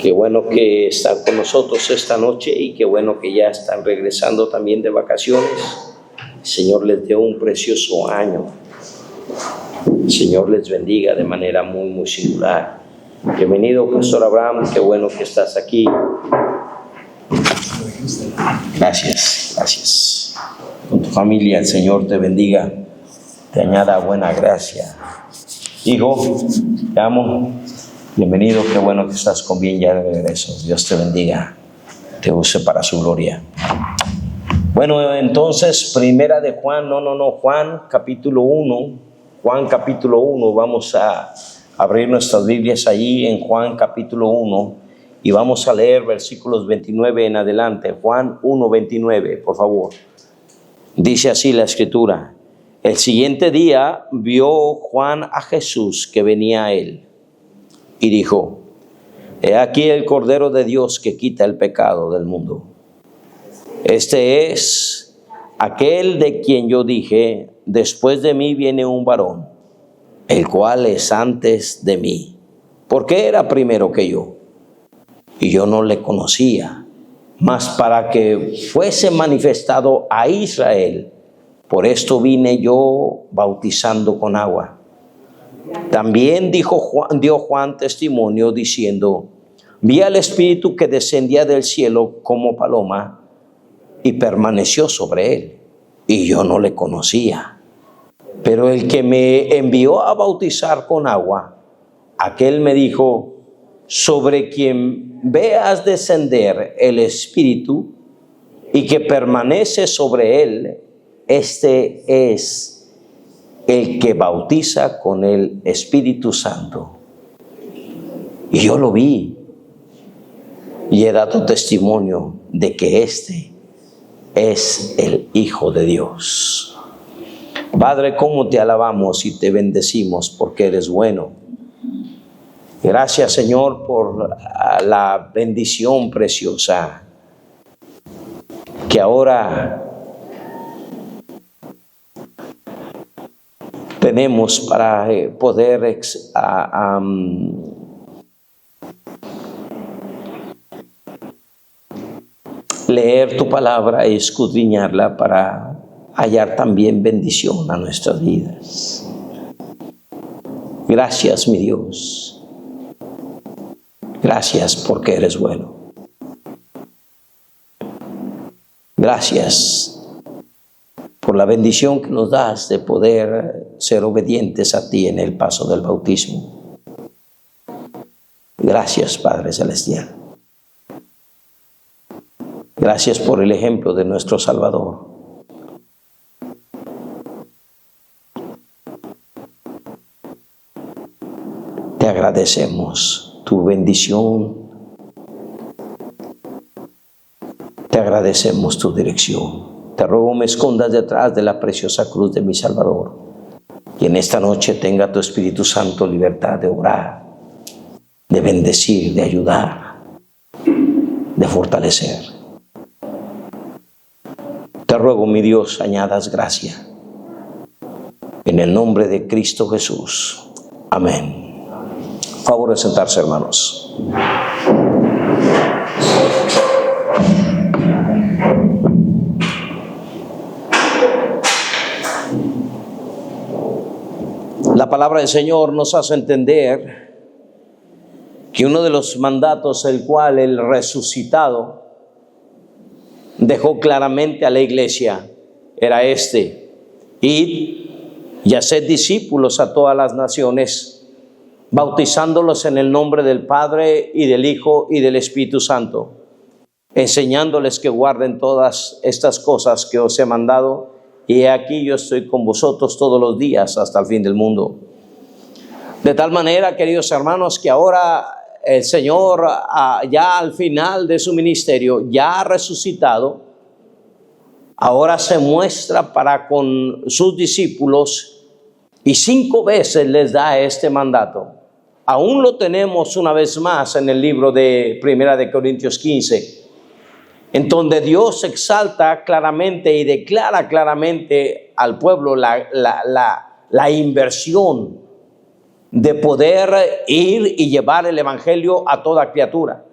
Qué bueno que están con nosotros esta noche y qué bueno que ya están regresando también de vacaciones. El Señor les dé un precioso año. El Señor les bendiga de manera muy singular. Bienvenido, Pastor Abraham, qué bueno que estás aquí. Gracias. Con tu familia, el Señor te bendiga, te añada buena gracia. Hijo, te amo. Bienvenido, qué bueno que estás con bien ya de regreso. Dios te bendiga, te use para su gloria. Bueno, entonces, primera de Juan, Juan capítulo 1. Juan capítulo 1, vamos a abrir nuestras Biblias allí en Juan capítulo 1 y vamos a leer versículos 29 en adelante. Juan 1:29, por favor. Dice así la Escritura: el siguiente día vio Juan a Jesús que venía a él y dijo: he aquí el Cordero de Dios que quita el pecado del mundo. Este es aquel de quien yo dije: después de mí viene un varón, el cual es antes de mí, porque era primero que yo, y yo no le conocía, mas para que fuese manifestado a Israel, por esto vine yo bautizando con agua. También dio Juan testimonio diciendo: vi al Espíritu que descendía del cielo como paloma y permaneció sobre él, y yo no le conocía. Pero el que me envió a bautizar con agua, aquel me dijo: sobre quien veas descender el Espíritu y que permanece sobre él, este es el que bautiza con el Espíritu Santo. Y yo lo vi y he dado testimonio de que este es el Hijo de Dios. Padre, cómo te alabamos y te bendecimos porque eres bueno. Gracias, Señor, por la bendición preciosa que ahora tenemos para poder leer tu palabra y escudriñarla para hallar también bendición a nuestras vidas. Gracias, mi Dios. Gracias porque eres bueno. Gracias por la bendición que nos das de poder ser obedientes a ti en el paso del bautismo. Gracias, Padre Celestial. Gracias por el ejemplo de nuestro Salvador. Te agradecemos tu bendición. Te agradecemos tu dirección. Te ruego me escondas detrás de la preciosa cruz de mi Salvador. Y en esta noche tenga tu Espíritu Santo libertad de obrar, de bendecir, de ayudar, de fortalecer. Te ruego, mi Dios, añadas gracia. En el nombre de Cristo Jesús. Amén. Favor de sentarse, hermanos. La palabra del Señor nos hace entender que uno de los mandatos el cual el resucitado dejó claramente a la iglesia era este: id y haced discípulos a todas las naciones, bautizándolos en el nombre del Padre y del Hijo y del Espíritu Santo, enseñándoles que guarden todas estas cosas que os he mandado, y he aquí yo estoy con vosotros todos los días hasta el fin del mundo. De tal manera, queridos hermanos, que ahora el Señor, ya al final de su ministerio, ya resucitado, ahora se muestra para con sus discípulos y 5 veces les da este mandato. Aún lo tenemos una vez más en el libro de Primera de Corintios 15, en donde Dios exalta claramente y declara claramente al pueblo la inversión de poder ir y llevar el evangelio a toda criatura.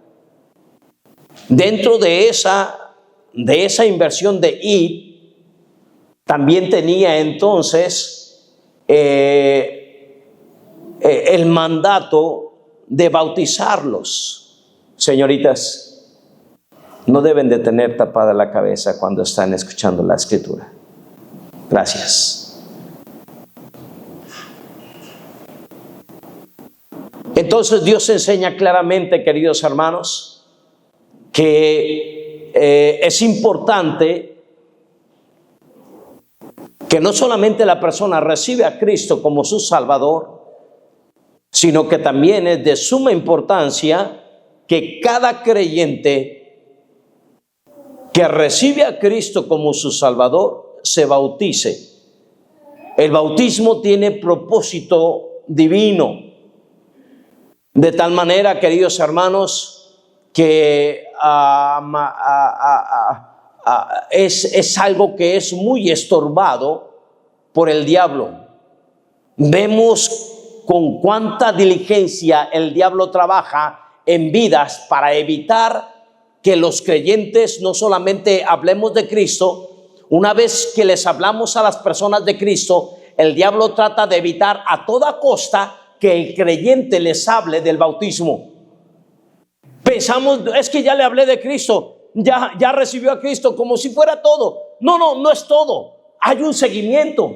Dentro de esa inversión de ir, también tenía entonces el mandato de bautizarlos. Señoritas, no deben de tener tapada la cabeza cuando están escuchando la escritura. Gracias. Entonces Dios enseña claramente, queridos hermanos, que es importante que no solamente la persona recibe a Cristo como su Salvador, sino que también es de suma importancia que cada creyente que recibe a Cristo como su Salvador se bautice. El bautismo tiene propósito divino, de tal manera, queridos hermanos, que es algo que es muy estorbado por el diablo. Vemos con cuánta diligencia el diablo trabaja en vidas para evitar que los creyentes no solamente hablemos de Cristo. Una vez que les hablamos a las personas de Cristo, el diablo trata de evitar a toda costa que el creyente les hable del bautismo. Pensamos, es que ya le hablé de Cristo, ya recibió a Cristo, como si fuera todo. No es todo. Hay un seguimiento.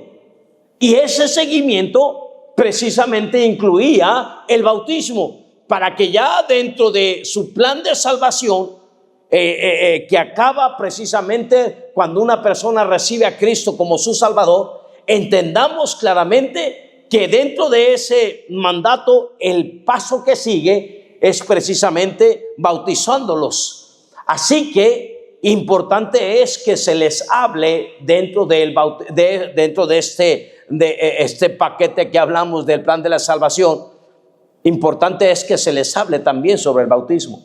Y ese seguimiento precisamente incluía el bautismo, para que ya dentro de su plan de salvación, que acaba precisamente cuando una persona recibe a Cristo como su Salvador, entendamos claramente que dentro de ese mandato el paso que sigue es precisamente bautizándolos. Así que importante es que se les hable dentro de este paquete que hablamos del plan de la salvación. Importante es que se les hable también sobre el bautismo.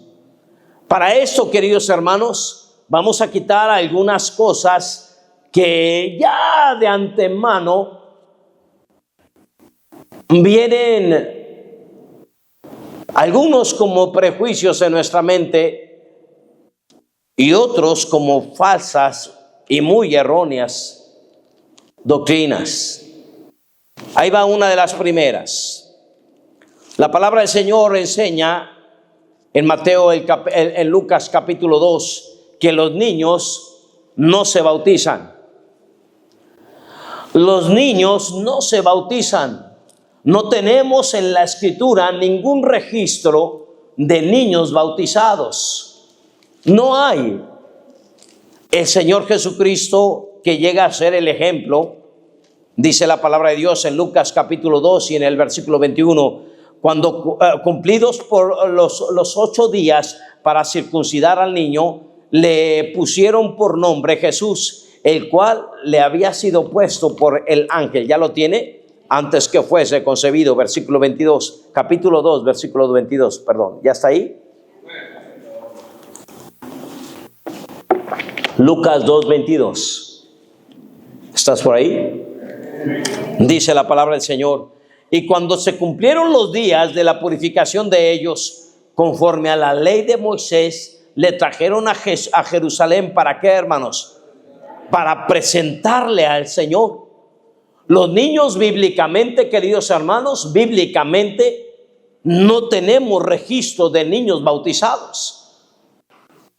Para esto, queridos hermanos, vamos a quitar algunas cosas que ya de antemano vienen algunos como prejuicios en nuestra mente y otros como falsas y muy erróneas doctrinas. Ahí va una de las primeras. La palabra del Señor enseña en Lucas capítulo 2 que los niños no se bautizan. Los niños no se bautizan. No tenemos en la Escritura ningún registro de niños bautizados. No hay. El Señor Jesucristo, que llega a ser el ejemplo, dice la palabra de Dios en Lucas capítulo 2 y en el versículo 21, cuando cumplidos por los 8 días para circuncidar al niño, le pusieron por nombre Jesús, el cual le había sido puesto por el ángel. ¿Ya lo tiene? Antes que fuese concebido, versículo 22, capítulo 2, versículo 22, perdón, ¿ya está ahí? Lucas 2, 22. ¿Estás por ahí? Dice la palabra del Señor: y cuando se cumplieron los días de la purificación de ellos, conforme a la ley de Moisés, le trajeron a Jerusalén. ¿Para qué, hermanos? Para presentarle al Señor. Los niños bíblicamente, queridos hermanos, bíblicamente no tenemos registro de niños bautizados.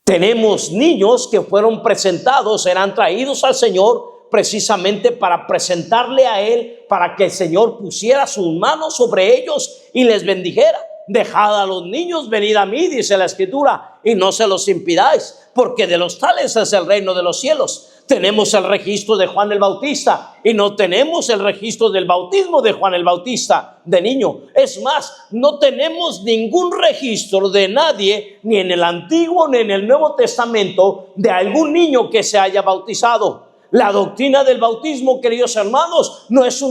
Tenemos niños que fueron presentados, serán traídos al Señor precisamente para presentarle a Él, para que el Señor pusiera sus manos sobre ellos y les bendijera. Dejad a los niños, venid a mí, dice la Escritura, y no se los impidáis, porque de los tales es el reino de los cielos. Tenemos el registro de Juan el Bautista y no tenemos el registro del bautismo de Juan el Bautista de niño. Es más, no tenemos ningún registro de nadie, ni en el Antiguo ni en el Nuevo Testamento, de algún niño que se haya bautizado. La doctrina del bautismo, queridos hermanos, no es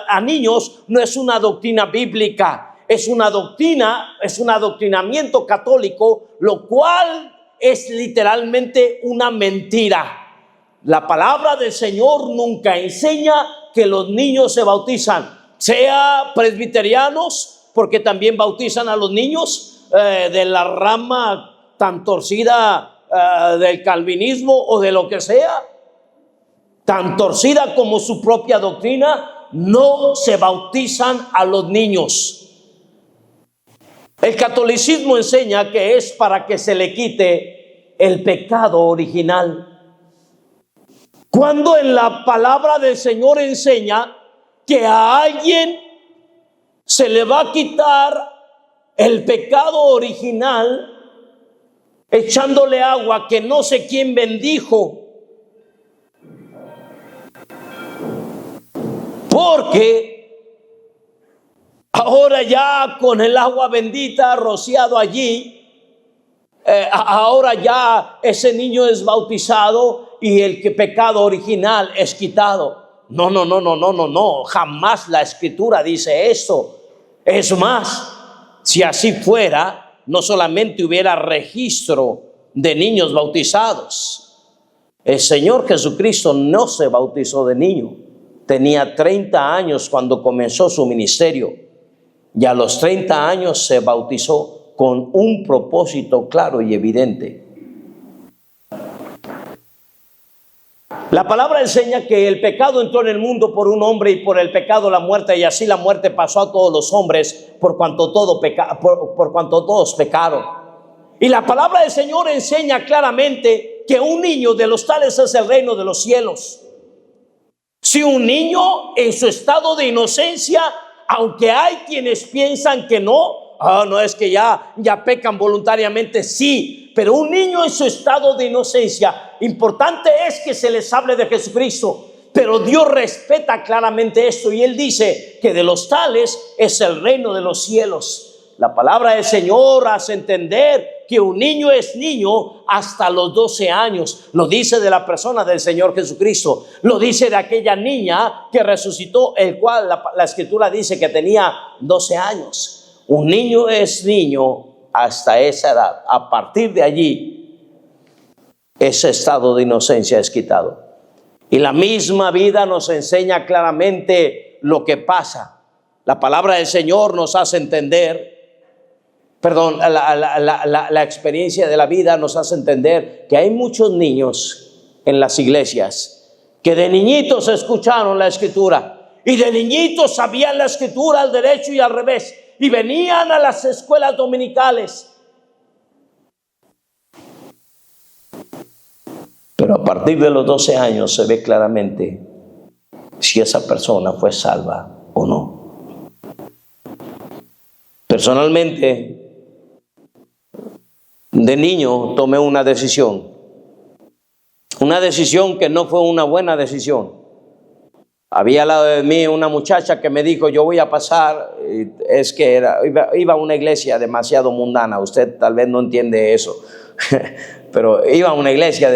a niños, no es una doctrina bíblica. Es una doctrina, es un adoctrinamiento católico, lo cual es literalmente una mentira. La palabra del Señor nunca enseña que los niños se bautizan. sea presbiterianos, porque también bautizan a los niños de la rama tan torcida del calvinismo o de lo que sea, tan torcida como su propia doctrina, no se bautizan a los niños. El catolicismo enseña que es para que se le quite el pecado original, cuando en la palabra del Señor enseña que a alguien se le va a quitar el pecado original echándole agua que no sé quién bendijo, porque ahora ya con el agua bendita rociado allí, ahora ya ese niño es bautizado y el pecado original es quitado. No, jamás la Escritura dice eso. Es más, si así fuera, no solamente hubiera registro de niños bautizados. El Señor Jesucristo no se bautizó de niño. Tenía 30 años cuando comenzó su ministerio, y a los 30 años se bautizó con un propósito claro y evidente. La palabra enseña que el pecado entró en el mundo por un hombre, y por el pecado la muerte, y así la muerte pasó a todos los hombres por cuanto todos pecaron. Y la palabra del Señor enseña claramente que un niño de los tales es el reino de los cielos. Si un niño en su estado de inocencia, aunque hay quienes piensan que no, no es que ya pecan voluntariamente, sí, pero un niño en su estado de inocencia, importante es que se les hable de Jesucristo, pero Dios respeta claramente esto, y Él dice que de los tales es el reino de los cielos. La palabra del Señor hace entender que un niño es niño hasta los 12 años. Lo dice de la persona del Señor Jesucristo. Lo dice de aquella niña que resucitó, el cual la Escritura dice que tenía 12 años. Un niño es niño hasta esa edad. A partir de allí, ese estado de inocencia es quitado. Y la misma vida nos enseña claramente lo que pasa. La palabra del Señor nos hace entender, la experiencia de la vida nos hace entender que hay muchos niños en las iglesias que de niñitos escucharon la Escritura y de niñitos sabían la Escritura al derecho y al revés, y venían a las escuelas dominicales. Pero a partir de los 12 años se ve claramente si esa persona fue salva o no. Personalmente, de niño tomé una decisión que no fue una buena decisión. Había al lado de mí una muchacha que me dijo: yo voy a pasar, es que iba a una iglesia demasiado mundana, usted tal vez no entiende eso, pero iba a una iglesia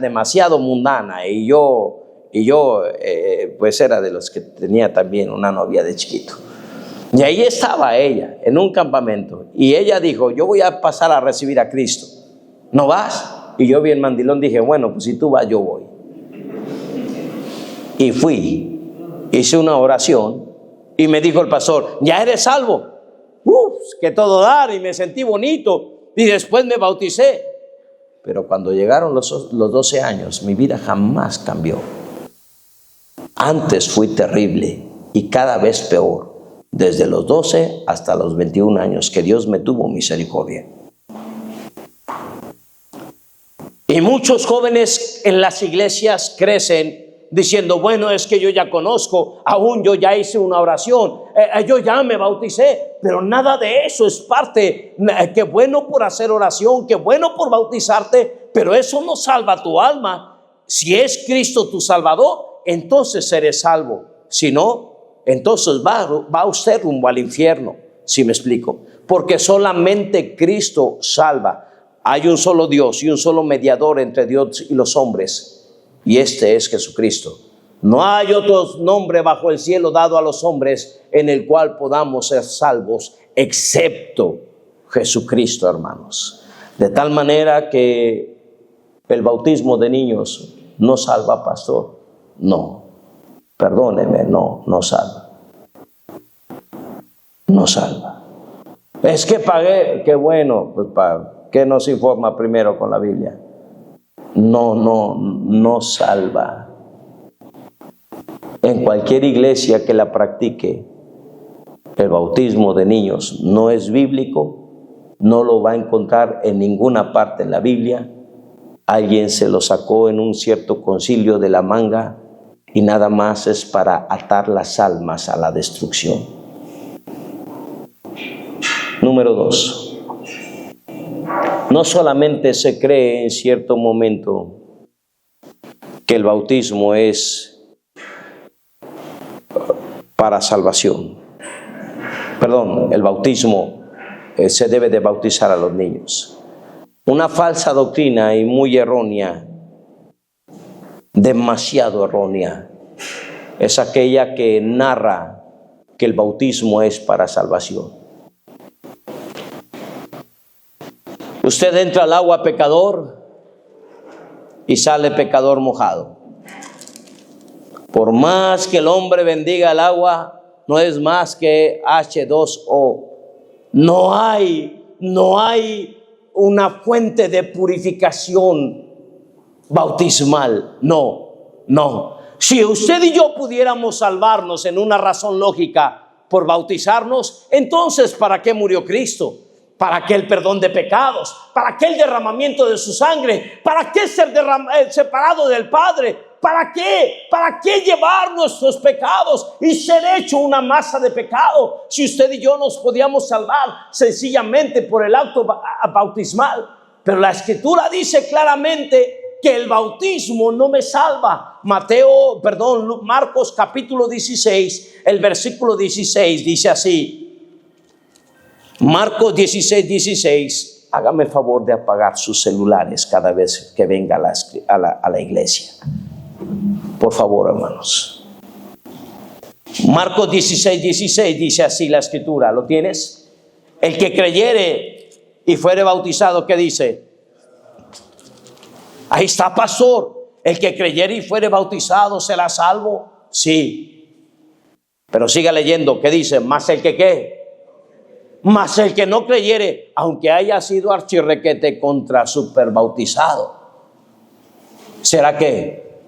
demasiado mundana, y yo pues era de los que tenía también una novia de chiquito. Y ahí estaba ella, en un campamento, y ella dijo: yo voy a pasar a recibir a Cristo, ¿no vas? Y yo bien mandilón dije: bueno, pues si tú vas, yo voy. Y fui, hice una oración, y me dijo el pastor: ya eres salvo. Que todo dar, y me sentí bonito, y después me bauticé. Pero cuando llegaron los 12 años, mi vida jamás cambió. Antes fui terrible, y cada vez peor. Desde los 12 hasta los 21 años que Dios me tuvo misericordia. Y muchos jóvenes en las iglesias crecen diciendo: bueno, es que yo ya conozco, aún yo ya hice una oración, yo ya me bauticé. Pero nada de eso es parte. Qué bueno por hacer oración, qué bueno por bautizarte, pero eso no salva tu alma. Si es Cristo tu Salvador, entonces eres salvo. Si no, entonces va usted rumbo al infierno, ¿sí me explico? Porque solamente Cristo salva. Hay un solo Dios y un solo mediador entre Dios y los hombres, y este es Jesucristo. No hay otro nombre bajo el cielo dado a los hombres en el cual podamos ser salvos, excepto Jesucristo, hermanos. De tal manera que el bautismo de niños no salva, pastor. No. Perdóneme, no salva. no salva. Es que pagué, qué bueno, pues ¿qué nos informa primero con la Biblia? No salva. En cualquier iglesia que la practique, el bautismo de niños no es bíblico, no lo va a encontrar en ninguna parte en la Biblia. Alguien se lo sacó en un cierto concilio de la manga y nada más es para atar las almas a la destrucción. Número 2. No solamente se cree en cierto momento que el bautismo es para salvación. Perdón, el bautismo se debe de bautizar a los niños. Una falsa doctrina y muy errónea, demasiado errónea, es aquella que narra que el bautismo es para salvación. Usted entra al agua pecador y sale pecador mojado. Por más que el hombre bendiga el agua, no es más que H2O. No hay una fuente de purificación bautismal. No. Si usted y yo pudiéramos salvarnos en una razón lógica por bautizarnos, entonces ¿para qué murió Cristo? ¿Para qué el perdón de pecados? ¿Para qué el derramamiento de su sangre? ¿Para qué ser separado del Padre? ¿Para qué? ¿Para qué llevar nuestros pecados y ser hecho una masa de pecado? Si usted y yo nos podíamos salvar sencillamente por el acto bautismal. Pero la Escritura dice claramente que el bautismo no me salva. Marcos capítulo 16, el versículo 16 dice así. Marcos 16. Hágame el favor de apagar sus celulares cada vez que venga a la iglesia. Por favor, hermanos. Marcos 16 dice así la Escritura. ¿Lo tienes? El que creyere y fuere bautizado, ¿qué dice? Ahí está, pastor. El que creyere y fuere bautizado será salvo. Sí. Pero siga leyendo. ¿Qué dice? Más el que ¿qué? Mas el que no creyere, aunque haya sido archirrequete contra super bautizado, ¿será qué?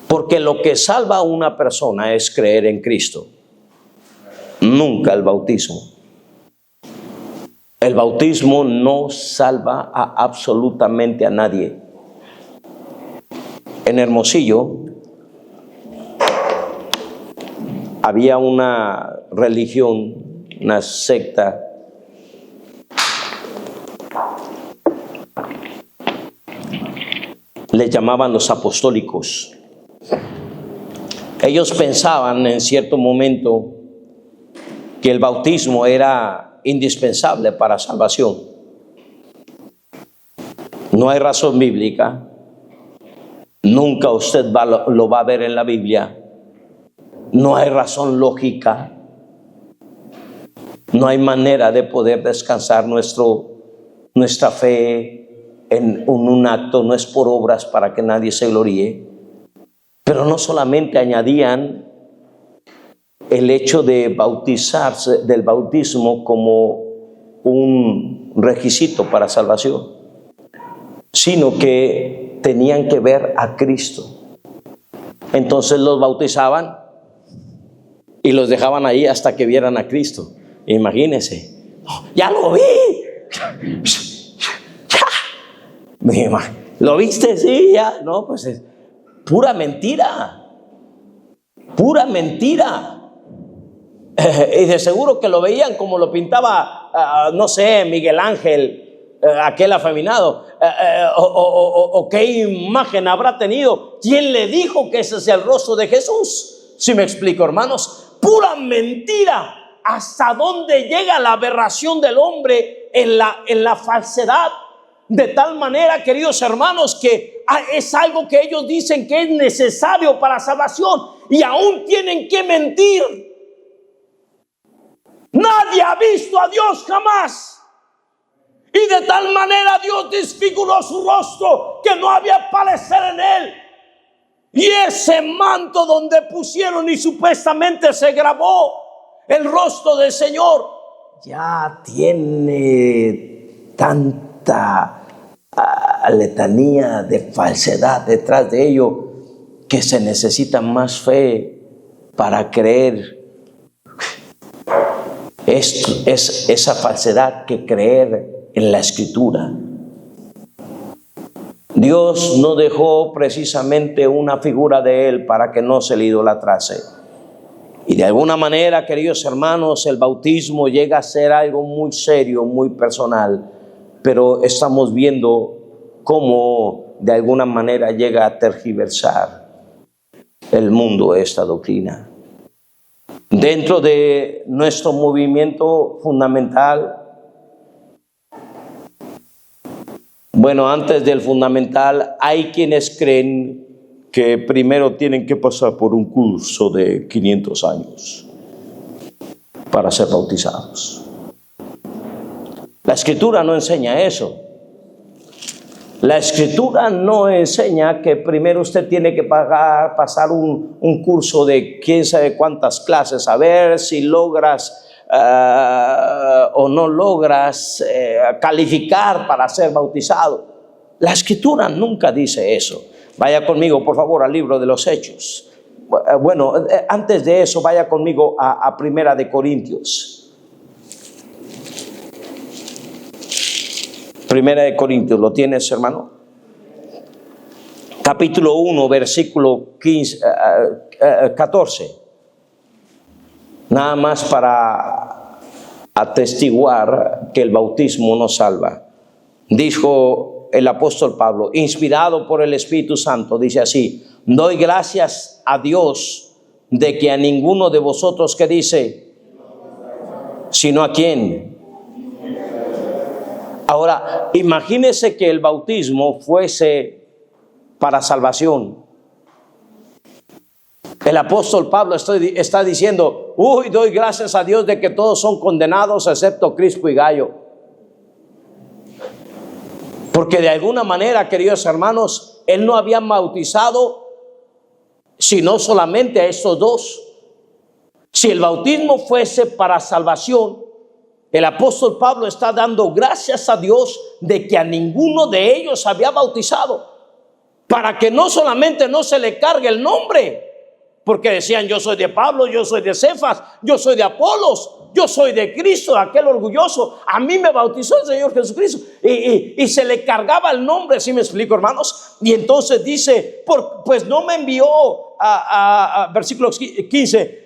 Porque lo que salva a una persona es creer en Cristo, nunca el bautismo. El bautismo no salva absolutamente a nadie. En Hermosillo había una religión, una secta le llamaban los apostólicos. Ellos pensaban en cierto momento que el bautismo era indispensable para salvación. No hay razón bíblica, nunca usted lo va a ver en la Biblia, no hay razón lógica. No hay manera de poder descansar nuestra fe en un acto, no es por obras para que nadie se gloríe. Pero no solamente añadían el hecho de bautizarse, del bautismo como un requisito para salvación, sino que tenían que ver a Cristo. Entonces los bautizaban y los dejaban ahí hasta que vieran a Cristo. Imagínense, ya lo vi. ¿Lo viste? Sí, ya. No, pues es pura mentira. Pura mentira. Y de seguro que lo veían como lo pintaba, no sé, Miguel Ángel, aquel afeminado. O qué imagen habrá tenido. ¿Quién le dijo que ese es el rostro de Jesús? Si me explico, hermanos. Pura mentira. ¿Hasta dónde llega la aberración del hombre en la falsedad? De tal manera, queridos hermanos, que es algo que ellos dicen que es necesario para salvación y aún tienen que mentir. Nadie ha visto a Dios jamás. Y de tal manera Dios desfiguró su rostro que no había parecer en él. Y ese manto donde pusieron y supuestamente se grabó el rostro del Señor, ya tiene tanta letanía de falsedad detrás de ello que se necesita más fe para creer esa falsedad que creer en la Escritura. Dios no dejó precisamente una figura de Él para que no se le idolatrase. Y de alguna manera, queridos hermanos, el bautismo llega a ser algo muy serio, muy personal, pero estamos viendo cómo de alguna manera llega a tergiversar el mundo esta doctrina. Dentro de nuestro movimiento fundamental, bueno, antes del fundamental, hay quienes creen que primero tienen que pasar por un curso de 500 años para ser bautizados. La Escritura no enseña eso. La Escritura no enseña que primero usted tiene que pasar un curso de quién sabe cuántas clases, a ver si logras o no logras calificar para ser bautizado. La Escritura nunca dice eso. Vaya conmigo, por favor, al libro de los Hechos. Bueno, antes de eso, vaya conmigo a Primera de Corintios. Primera de Corintios, ¿lo tienes, hermano? Capítulo 1, versículo 14. Nada más para atestiguar que el bautismo nos salva. Dijo el apóstol Pablo, inspirado por el Espíritu Santo, dice así: doy gracias a Dios de que a ninguno de vosotros, que dice, sino a quién. Ahora, imagínese que el bautismo fuese para salvación. El apóstol Pablo está diciendo, doy gracias a Dios de que todos son condenados excepto Crispo y Gayo. Porque de alguna manera, queridos hermanos, él no había bautizado sino solamente a estos dos. Si el bautismo fuese para salvación, el apóstol Pablo está dando gracias a Dios de que a ninguno de ellos había bautizado, para que no solamente no se le cargue el nombre, porque decían, yo soy de Pablo, yo soy de Cefas, yo soy de Apolos, yo soy de Cristo, aquel orgulloso, a mí me bautizó el Señor Jesucristo, y se le cargaba el nombre, ¿sí me explico, hermanos? Y entonces dice, pues no me envió a versículo 15,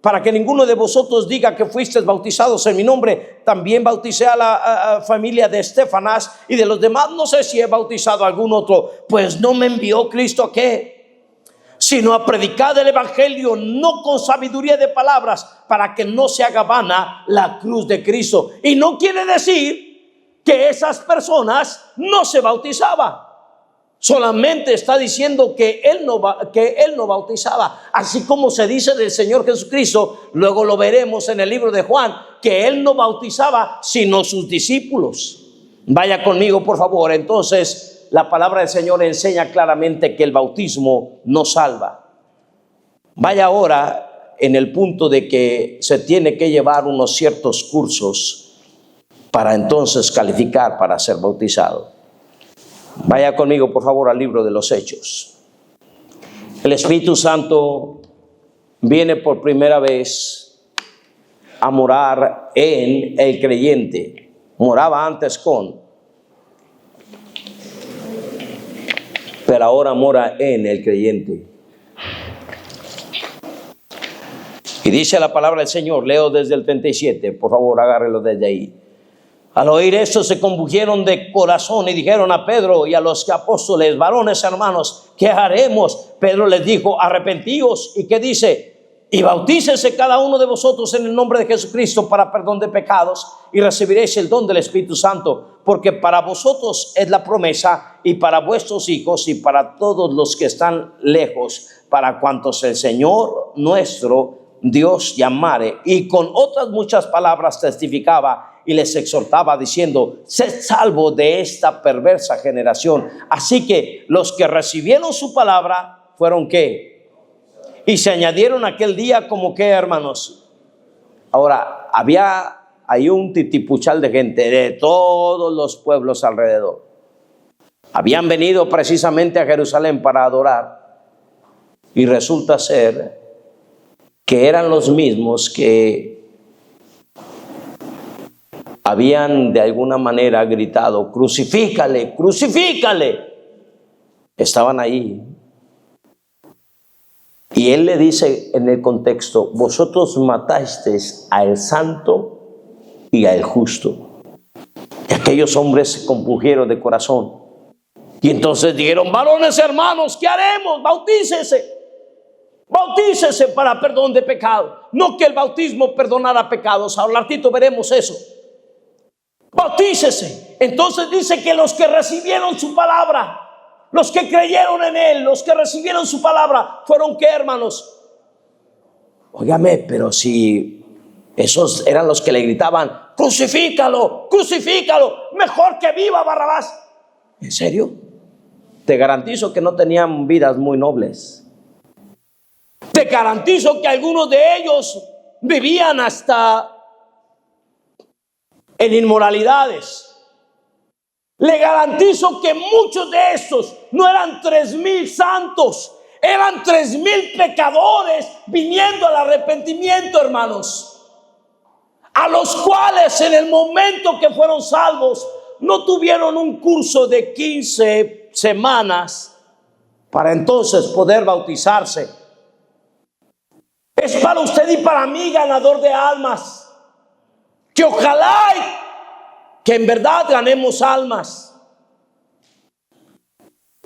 para que ninguno de vosotros diga que fuisteis bautizados en mi nombre. También bauticé a la familia de Estefanás, y de los demás no sé si he bautizado a algún otro. Pues no me envió Cristo a qué, sino a predicar el evangelio, no con sabiduría de palabras, para que no se haga vana la cruz de Cristo. Y no quiere decir que esas personas no se bautizaban. Solamente está diciendo que él no bautizaba, así como se dice del Señor Jesucristo. Luego lo veremos en el libro de Juan, que él no bautizaba sino sus discípulos. Vaya conmigo, por favor. Entonces, la palabra del Señor enseña claramente que el bautismo no salva. Vaya ahora en el punto de que se tiene que llevar unos ciertos cursos para entonces calificar para ser bautizado. Vaya conmigo, por favor, al libro de los Hechos. El Espíritu Santo viene por primera vez a morar en el creyente. Moraba antes con, pero ahora mora en el creyente. Y dice la palabra del Señor, leo desde el 37, por favor, agárrelo desde ahí. Al oír esto se conmovieron de corazón y dijeron a Pedro y a los apóstoles, varones hermanos, ¿qué haremos? Pedro les dijo, arrepentíos. ¿Y qué dice? Y bautícese cada uno de vosotros en el nombre de Jesucristo para perdón de pecados, y recibiréis el don del Espíritu Santo, porque para vosotros es la promesa, y para vuestros hijos, y para todos los que están lejos, para cuantos el Señor nuestro Dios llamare. Y con otras muchas palabras testificaba y les exhortaba diciendo, sed salvos de esta perversa generación. Así que los que recibieron su palabra fueron ¿qué? Y se añadieron aquel día como ¿qué, hermanos? Ahora, había ahí un titipuchal de gente de todos los pueblos alrededor. Habían venido precisamente a Jerusalén para adorar, y resulta ser que eran los mismos que habían de alguna manera gritado: crucifícale, crucifícale. Estaban ahí. Y él le dice en el contexto: vosotros matasteis al santo y al justo. Y aquellos hombres se compungieron de corazón. Y entonces dijeron: varones hermanos, ¿qué haremos? Bautícese. Bautícese para perdón de pecado. No que el bautismo perdonara pecados. Ahora al ratito veremos eso. Bautícese. Entonces dice que los que recibieron su palabra, los que creyeron en él, los que recibieron su palabra, fueron ¿qué, hermanos? Óigame, pero si esos eran los que le gritaban: crucifícalo, crucifícalo, mejor que viva Barrabás. ¿En serio? Te garantizo que no tenían vidas muy nobles. Te garantizo que algunos de ellos vivían hasta en inmoralidades. Le garantizo que muchos de estos no eran 3,000 santos, eran 3,000 pecadores viniendo al arrepentimiento, hermanos, a los cuales en el momento que fueron salvos no tuvieron un curso de 15 semanas para entonces poder bautizarse. Es para usted y para mí, ganador de almas, que ojalá que en verdad ganemos almas.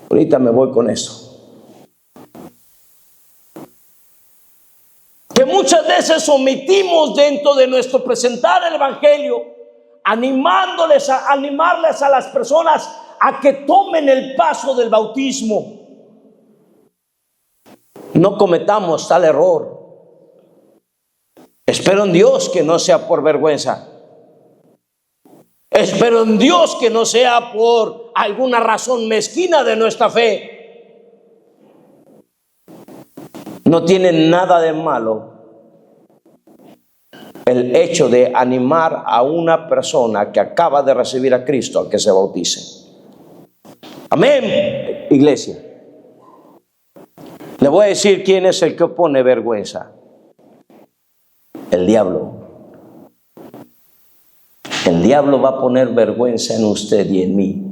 Ahorita me voy con esto. Que muchas veces omitimos dentro de nuestro presentar el evangelio, animarles a las personas a que tomen el paso del bautismo. No cometamos tal error. Espero en Dios que no sea por vergüenza. Espero en Dios que no sea por alguna razón mezquina de nuestra fe. No tiene nada de malo el hecho de animar a una persona que acaba de recibir a Cristo a que se bautice. Amén, iglesia. Le voy a decir quién es el que pone vergüenza. El diablo. El diablo va a poner vergüenza en usted y en mí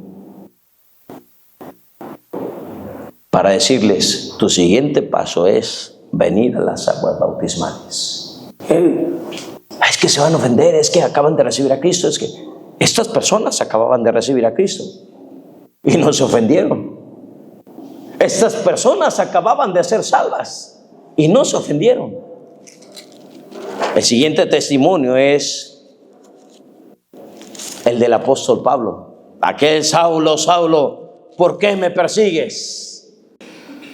para decirles: tu siguiente paso es venir a las aguas bautismales. Es que se van a ofender, es que acaban de recibir a Cristo. Es que estas personas acababan de recibir a Cristo y no se ofendieron. Estas personas acababan de ser salvas y no se ofendieron. El siguiente testimonio es el del apóstol Pablo. Aquel: Saulo, Saulo, ¿por qué me persigues?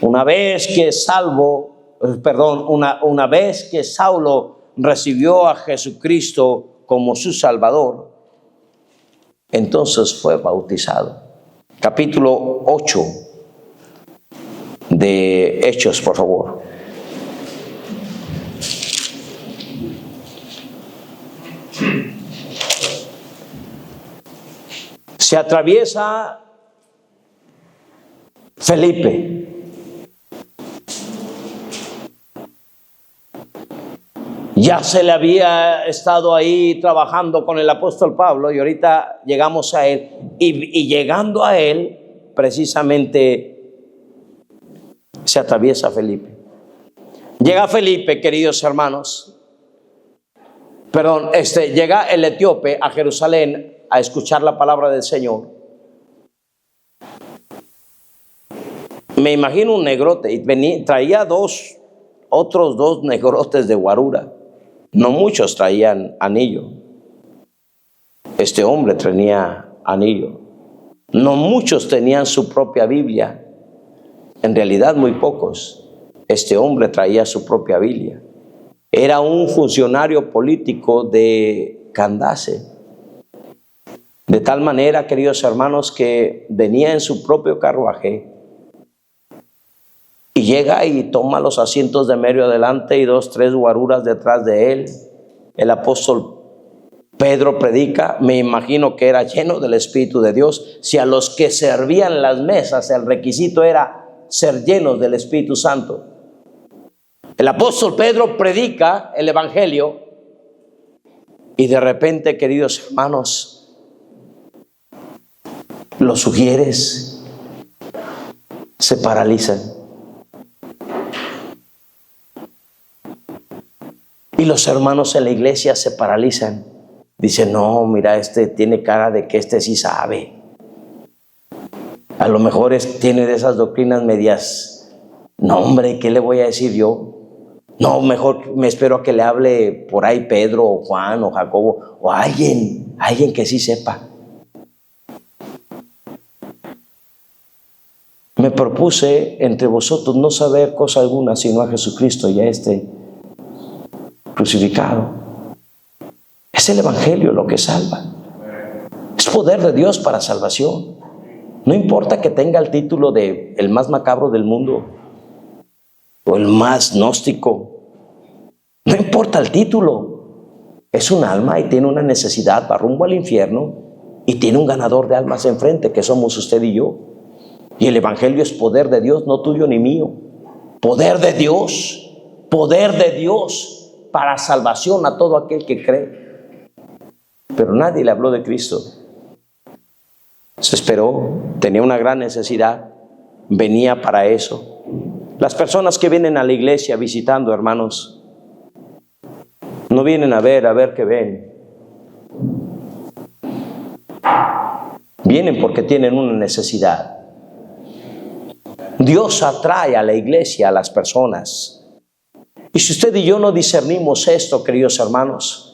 Una vez que Saulo recibió a Jesucristo como su Salvador, entonces fue bautizado. Capítulo 8 de Hechos, por favor. Se atraviesa Felipe. Ya se le había estado ahí trabajando con el apóstol Pablo y ahorita llegamos a él. Y llegando a él, precisamente se atraviesa Felipe. Llega Felipe, queridos hermanos. Llega el etíope a Jerusalén a escuchar la palabra del Señor. Me imagino un negrote y traía otros dos negrotes de guarura. No muchos traían anillo. Este hombre tenía anillo. No muchos tenían su propia Biblia. En realidad muy pocos. Este hombre traía su propia Biblia. Era un funcionario político de Candace. De tal manera, queridos hermanos, que venía en su propio carruaje y llega y toma los asientos de medio adelante y 2, 3 guaruras detrás de él. el apóstol Pedro predica, me imagino que era lleno del Espíritu de Dios. Si a los que servían las mesas el requisito era ser llenos del Espíritu Santo, el apóstol Pedro predica el Evangelio y de repente, queridos hermanos, los sugieres se paralizan. Y los hermanos en la iglesia se paralizan. Dicen, no, mira, este tiene cara de que este sí sabe. A lo mejor tiene de esas doctrinas medias. No, hombre, ¿qué le voy a decir yo? No, mejor me espero a que le hable por ahí Pedro o Juan o Jacobo o alguien que sí sepa. Me propuse entre vosotros no saber cosa alguna sino a Jesucristo y a este crucificado. Es el Evangelio lo que salva. Es poder de Dios para salvación. No importa que tenga el título de el más macabro del mundo o el más gnóstico. No importa el título. Es un alma y tiene una necesidad, va rumbo al infierno y tiene un ganador de almas enfrente, que somos usted y yo. Y el Evangelio es poder de Dios, no tuyo ni mío. Poder de Dios para salvación a todo aquel que cree. Pero nadie le habló de Cristo. Se esperó, tenía una gran necesidad, venía para eso. Las personas que vienen a la iglesia visitando, hermanos, no vienen a ver qué ven. Vienen porque tienen una necesidad. Dios atrae a la iglesia a las personas. Y si usted y yo no discernimos esto, queridos hermanos,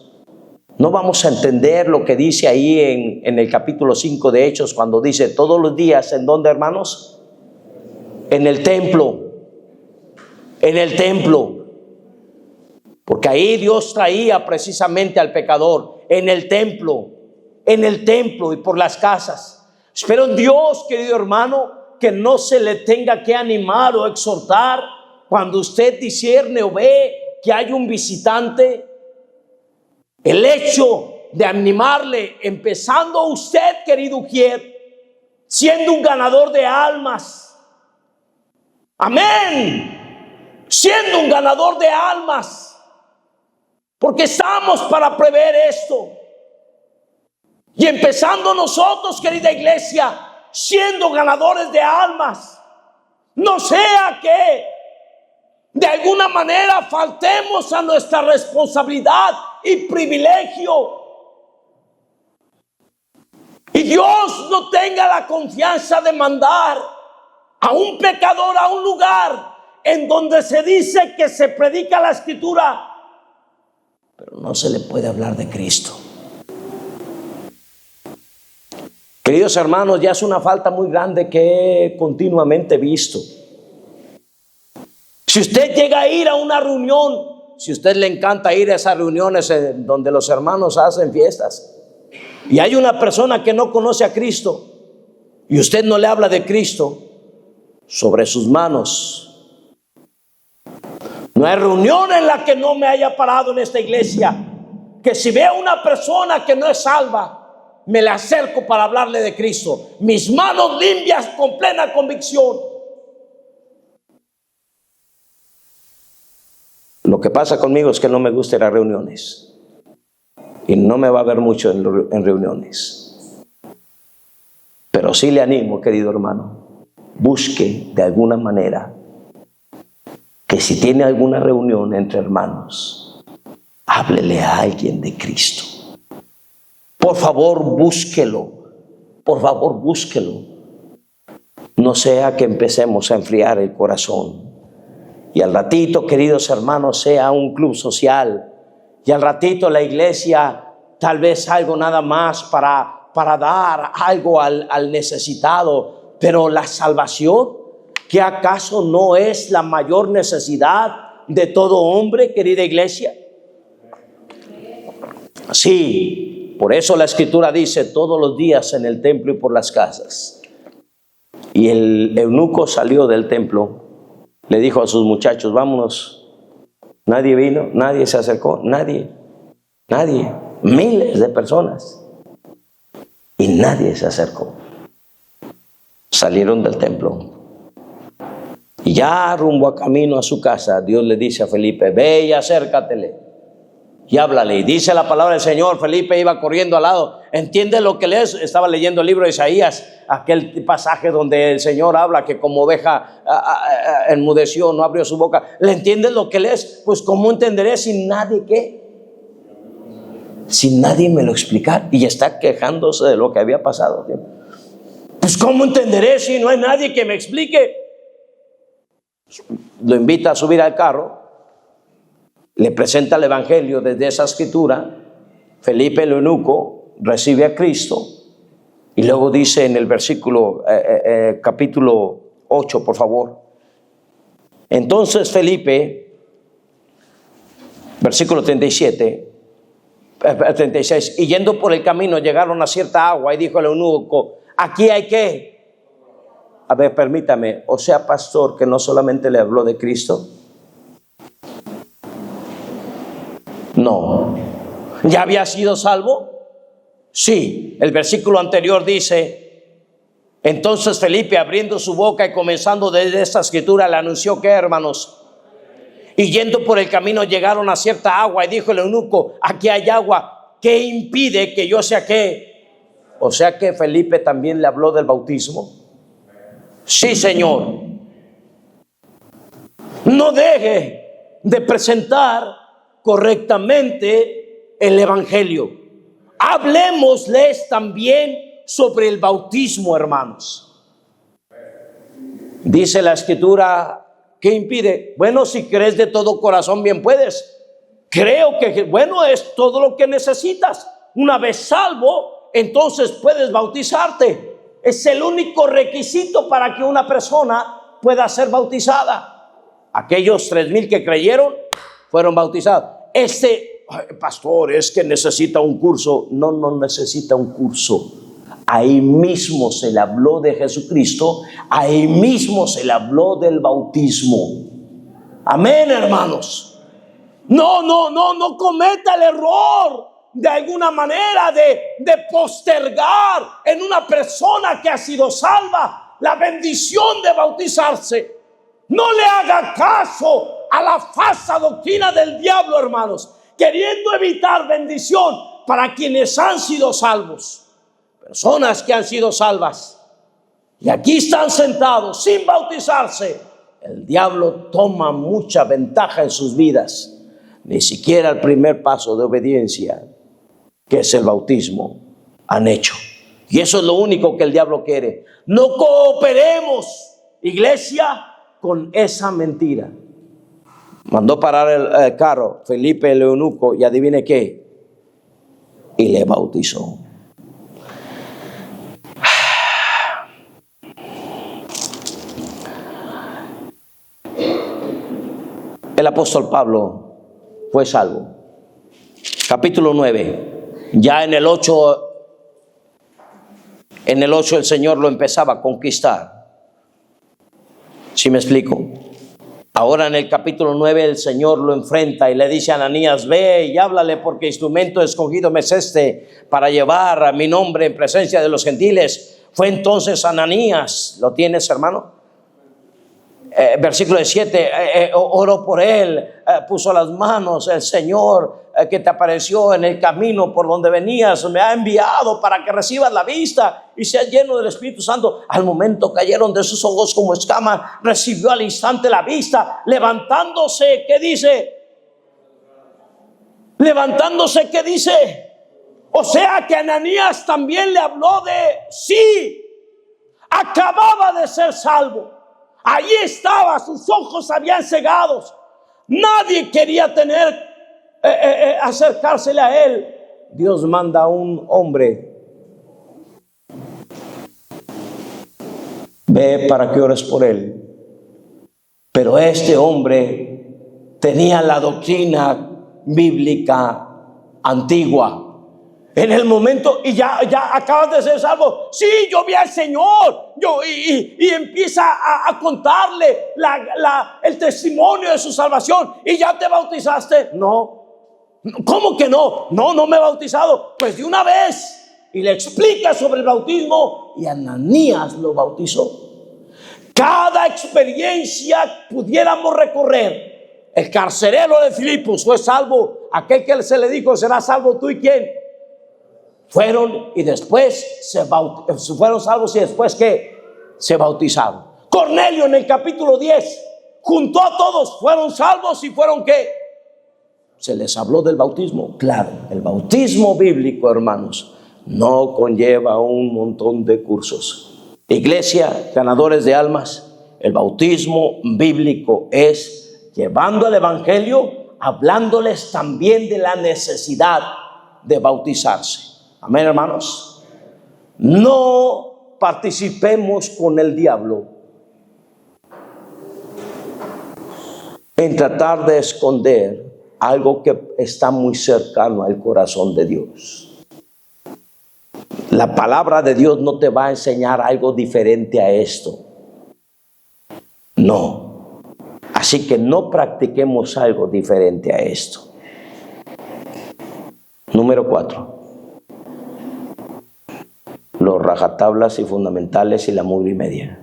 no vamos a entender lo que dice ahí en el capítulo 5 de Hechos, cuando dice todos los días, ¿en dónde, hermanos? En el templo. En el templo. Porque ahí Dios traía precisamente al pecador. En el templo y por las casas. Espero en Dios, querido hermano, que no se le tenga que animar o exhortar cuando usted discierne o ve que hay un visitante. El hecho de animarle, empezando usted, querido Ujier, siendo un ganador de almas. Amén. Siendo un ganador de almas. Porque estamos para prever esto. Y empezando nosotros, querida iglesia, siendo ganadores de almas. No sea que de alguna manera faltemos a nuestra responsabilidad y privilegio. Y Dios no tenga la confianza de mandar a un pecador a un lugar en donde se dice que se predica la Escritura, pero no se le puede hablar de Cristo. Queridos hermanos, ya es una falta muy grande que he continuamente visto. Si usted llega a ir a una reunión, si a usted le encanta ir a esas reuniones donde los hermanos hacen fiestas, y hay una persona que no conoce a Cristo, y usted no le habla de Cristo, sobre sus manos. No hay reunión en la que no me haya parado en esta iglesia, que si veo a una persona que no es salva, me le acerco para hablarle de Cristo. Mis manos limpias con plena convicción. Lo que pasa conmigo es que no me gusta ir a reuniones. Y no me va a ver mucho en reuniones. Pero sí le animo, querido hermano, busque de alguna manera que si tiene alguna reunión entre hermanos, háblele a alguien de Cristo. Por favor, búsquelo. Por favor, búsquelo. No sea que empecemos a enfriar el corazón. Y al ratito, queridos hermanos, sea un club social. Y al ratito la iglesia, tal vez algo nada más para dar algo al necesitado. Pero la salvación, ¿qué acaso no es la mayor necesidad de todo hombre, querida iglesia? Sí. Por eso la Escritura dice todos los días en el templo y por las casas. Y el eunuco salió del templo, le dijo a sus muchachos, vámonos. Nadie vino, nadie se acercó, nadie. Nadie. Miles de personas. Y nadie se acercó. Salieron del templo. Y ya rumbo a camino a su casa, Dios le dice a Felipe: ve y acércatele y háblale. Y dice la palabra del Señor, Felipe iba corriendo al lado. ¿Entiende lo que lees? Estaba leyendo el libro de Isaías, aquel pasaje donde el Señor habla que como oveja enmudeció, no abrió su boca. ¿Le entiendes lo que lees? Pues ¿cómo entenderé sin nadie qué? Sin nadie me lo explicar. Y está quejándose de lo que había pasado. Pues ¿cómo entenderé si no hay nadie que me explique? Lo invita a subir al carro, le presenta el evangelio desde esa escritura. Felipe el eunuco recibe a Cristo y luego dice en el versículo capítulo 8, por favor. Entonces Felipe, versículo 37, 36, y yendo por el camino llegaron a cierta agua y dijo el eunuco: aquí hay que... A ver, permítame, o sea, pastor, que no solamente le habló de Cristo. No. ¿Ya había sido salvo? Sí. El versículo anterior dice: entonces Felipe, abriendo su boca y comenzando desde esta escritura, le anunció que, hermanos, y yendo por el camino llegaron a cierta agua y dijo el eunuco: aquí hay agua, ¿qué impide que yo sea qué? O sea que Felipe también le habló del bautismo. Sí, Señor. No deje de presentar correctamente el evangelio. Hablemosles también sobre el bautismo, hermanos. Dice la escritura, ¿qué impide? Bueno, si crees de todo corazón, bien puedes. Creo que, bueno, es todo lo que necesitas. Una vez salvo, entonces puedes bautizarte. Es el único requisito para que una persona pueda ser bautizada. Aquellos 3,000 que creyeron fueron bautizados. Pastor, es que necesita un curso. No necesita un curso. Ahí mismo se le habló de Jesucristo. Ahí mismo se le habló del bautismo. Amén, hermanos. No cometa el error de alguna manera de postergar en una persona que ha sido salva la bendición de bautizarse. No le haga caso a la falsa doctrina del diablo, hermanos, queriendo evitar bendición para quienes han sido salvos. Personas que han sido salvas y aquí están sentados sin bautizarse. El diablo toma mucha ventaja en sus vidas. Ni siquiera el primer paso de obediencia, que es el bautismo, han hecho. Y eso es lo único que el diablo quiere. No cooperemos, iglesia, con esa mentira. Mandó parar el carro Felipe el eunuco y adivine qué, y le bautizó. El apóstol Pablo fue salvo. Capítulo 9. Ya en el 8 el Señor lo empezaba a conquistar. ¿Sí me explico? Ahora en el capítulo 9 el Señor lo enfrenta y le dice a Ananías: ve y háblale, porque instrumento escogido me es este para llevar a mi nombre en presencia de los gentiles. Fue entonces Ananías, ¿lo tienes, hermano? Versículo 7, oró por él, puso las manos. El Señor que te apareció en el camino por donde venías me ha enviado para que recibas la vista y seas lleno del Espíritu Santo. Al momento cayeron de sus ojos como escamas, recibió al instante la vista, levantándose. ¿Qué dice? Levantándose, ¿qué dice? O sea que Ananías también le habló de sí, acababa de ser salvo. Allí estaba, sus ojos habían cegados. Nadie quería acercársele a él. Dios manda a un hombre: ve para que ores por él. Pero este hombre tenía la doctrina bíblica antigua. En el momento, y ya acabas de ser salvo. Sí, yo vi al Señor. Y empieza a contarle el testimonio de su salvación. ¿Y ya te bautizaste? No, ¿Cómo que no? No, no me he bautizado. Pues de una vez. Y le explica sobre el bautismo y Ananías lo bautizó. Cada experiencia pudiéramos recorrer. El carcelero de Filipos fue salvo. Aquel que se le dijo, será salvo tú y quién. Fueron y después fueron salvos y después ¿qué? Se bautizaron. Cornelio en el capítulo 10 juntó a todos, fueron salvos y fueron ¿qué? Se les habló del bautismo. Claro, el bautismo bíblico, hermanos, no conlleva un montón de cursos. Iglesia, ganadores de almas, el bautismo bíblico es llevando el evangelio, hablándoles también de la necesidad de bautizarse. Amén, hermanos. No participemos con el diablo en tratar de esconder algo que está muy cercano al corazón de Dios. La palabra de Dios no te va a enseñar algo diferente a esto. No. Así que no practiquemos algo diferente a esto. Número 4. Los rajatablas y fundamentales y la mugre y media.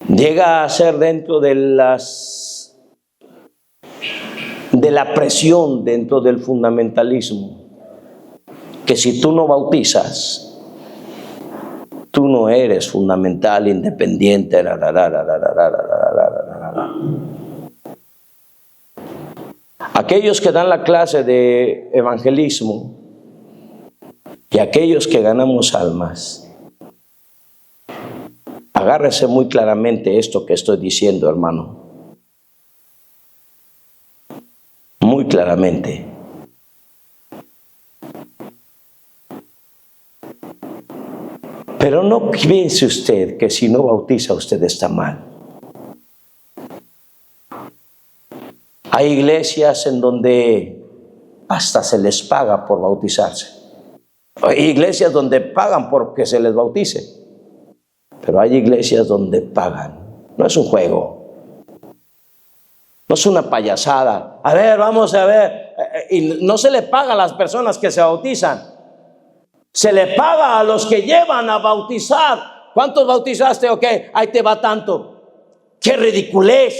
Llega a ser dentro de la presión dentro del fundamentalismo, que si tú no bautizas, tú no eres fundamental, independiente. Aquellos que dan la clase de evangelismo y aquellos que ganamos almas, agárrese muy claramente esto que estoy diciendo, hermano. Muy claramente. Pero no piense usted que si no bautiza usted está mal. Hay iglesias en donde hasta se les paga por bautizarse. Hay iglesias donde pagan porque se les bautice. Pero hay iglesias donde pagan. No es un juego. No es una payasada. A ver, vamos a ver. Y no se le paga a las personas que se bautizan. Se le paga a los que llevan a bautizar. ¿Cuántos bautizaste? Ok, ahí te va tanto. ¡Qué ridiculez!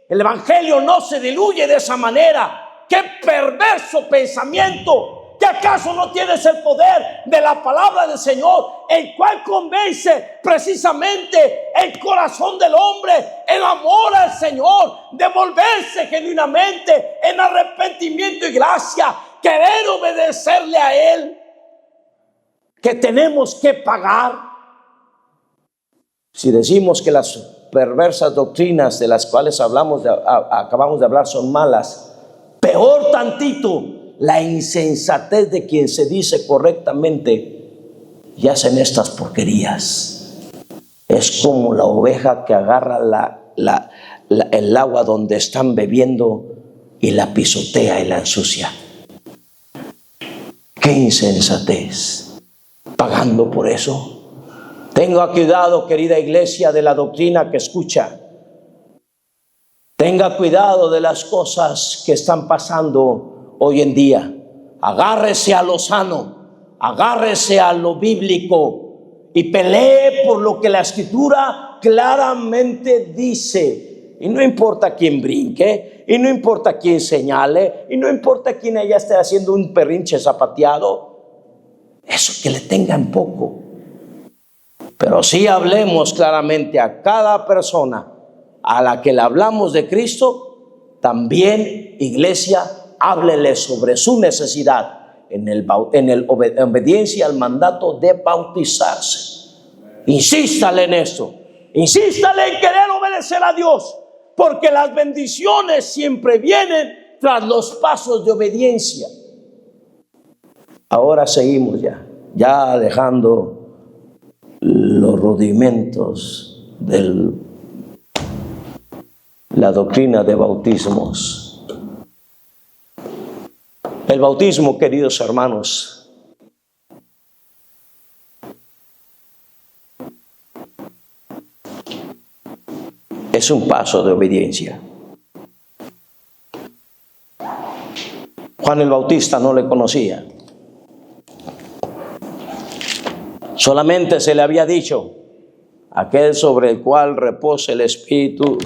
El evangelio no se diluye de esa manera. ¡Qué perverso pensamiento! ¿Que acaso no tienes el poder de la palabra del Señor, el cual convence precisamente el corazón del hombre, el amor al Señor, de volverse genuinamente en arrepentimiento y gracia, querer obedecerle a Él? Que tenemos que pagar. Si decimos que las perversas doctrinas de las cuales acabamos de hablar son malas, peor tantito la insensatez de quien se dice correctamente y hacen estas porquerías. Es como la oveja que agarra el agua donde están bebiendo y la pisotea y la ensucia. ¡Qué insensatez! Pagando por eso. Tenga cuidado, querida iglesia, de la doctrina que escucha. Tenga cuidado de las cosas que están pasando hoy en día. Agárrese a lo sano, agárrese a lo bíblico y pelee por lo que la Escritura claramente dice. Y no importa quién brinque, y no importa quién señale, y no importa quién allá esté haciendo un perrinche zapateado. Eso que le tengan poco. Pero sí hablemos claramente a cada persona a la que le hablamos de Cristo. También, iglesia, háblele sobre su necesidad en obediencia al mandato de bautizarse. Insístale en esto. Insístale en querer obedecer a Dios, porque las bendiciones siempre vienen tras los pasos de obediencia. Ahora seguimos ya dejando los rudimentos de la doctrina de bautismos. El bautismo, queridos hermanos, es un paso de obediencia. Juan el Bautista no le conocía. Solamente se le había dicho: aquel sobre el cual reposa el Espíritu,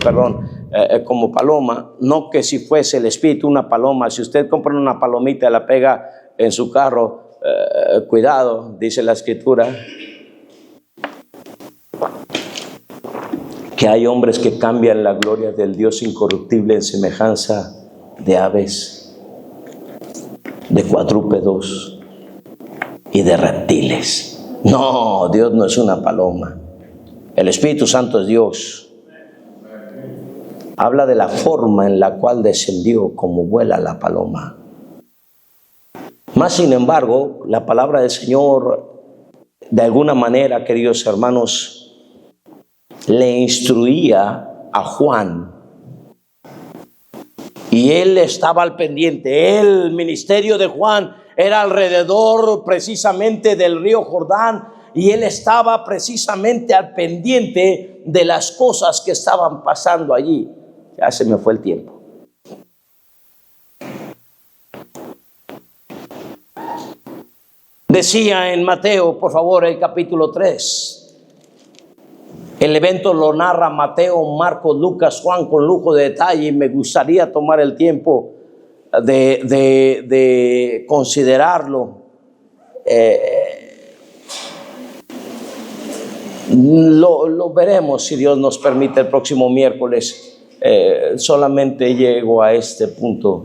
como paloma. No que si fuese el Espíritu una paloma. Si usted compra una palomita y la pega en su carro, cuidado, dice la Escritura, que hay hombres que cambian la gloria del Dios incorruptible en semejanza de aves, de cuadrúpedos y de reptiles. No, Dios no es una paloma. El Espíritu Santo es Dios. Habla de la forma en la cual descendió, como vuela la paloma. Más sin embargo, la palabra del Señor, de alguna manera, queridos hermanos, le instruía a Juan. Y él estaba al pendiente. El ministerio de Juan era alrededor precisamente del río Jordán. Y él estaba precisamente al pendiente de las cosas que estaban pasando allí. Ya se me fue el tiempo. Decía en Mateo, por favor, el capítulo 3. El evento lo narra Mateo, Marcos, Lucas, Juan con lujo de detalle. Y me gustaría tomar el tiempo de considerarlo. Lo veremos si Dios nos permite el próximo miércoles. Solamente llego a este punto.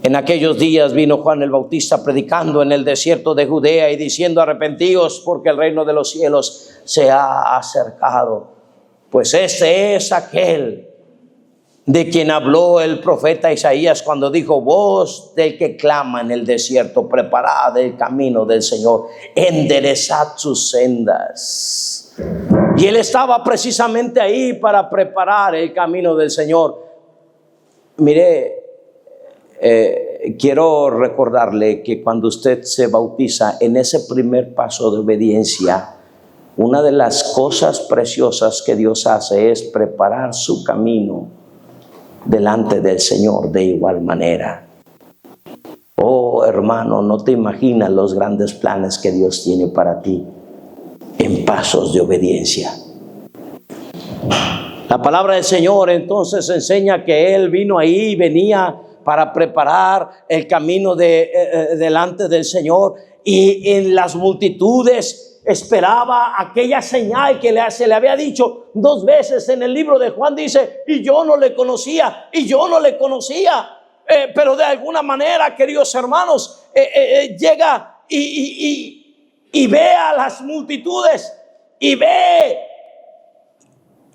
En aquellos días vino Juan el Bautista predicando en el desierto de Judea y diciendo: arrepentíos, porque el reino de los cielos se ha acercado. Pues este es aquel de quien habló el profeta Isaías cuando dijo: voz del que clama en el desierto, preparad el camino del Señor, enderezad sus sendas. Y él estaba precisamente ahí para preparar el camino del Señor. Mire, quiero recordarle que cuando usted se bautiza, en ese primer paso de obediencia, una de las cosas preciosas que Dios hace es preparar su camino delante del Señor de igual manera. Oh, hermano, no te imaginas los grandes planes que Dios tiene para ti en pasos de obediencia. La palabra del Señor entonces enseña que Él vino ahí, venía para preparar el camino delante del Señor, y en las multitudes esperaba aquella señal que se le había dicho 2 veces en el libro de Juan. Dice: y yo no le conocía, y yo no le conocía. Pero de alguna manera, queridos hermanos, llega y ve a las multitudes y ve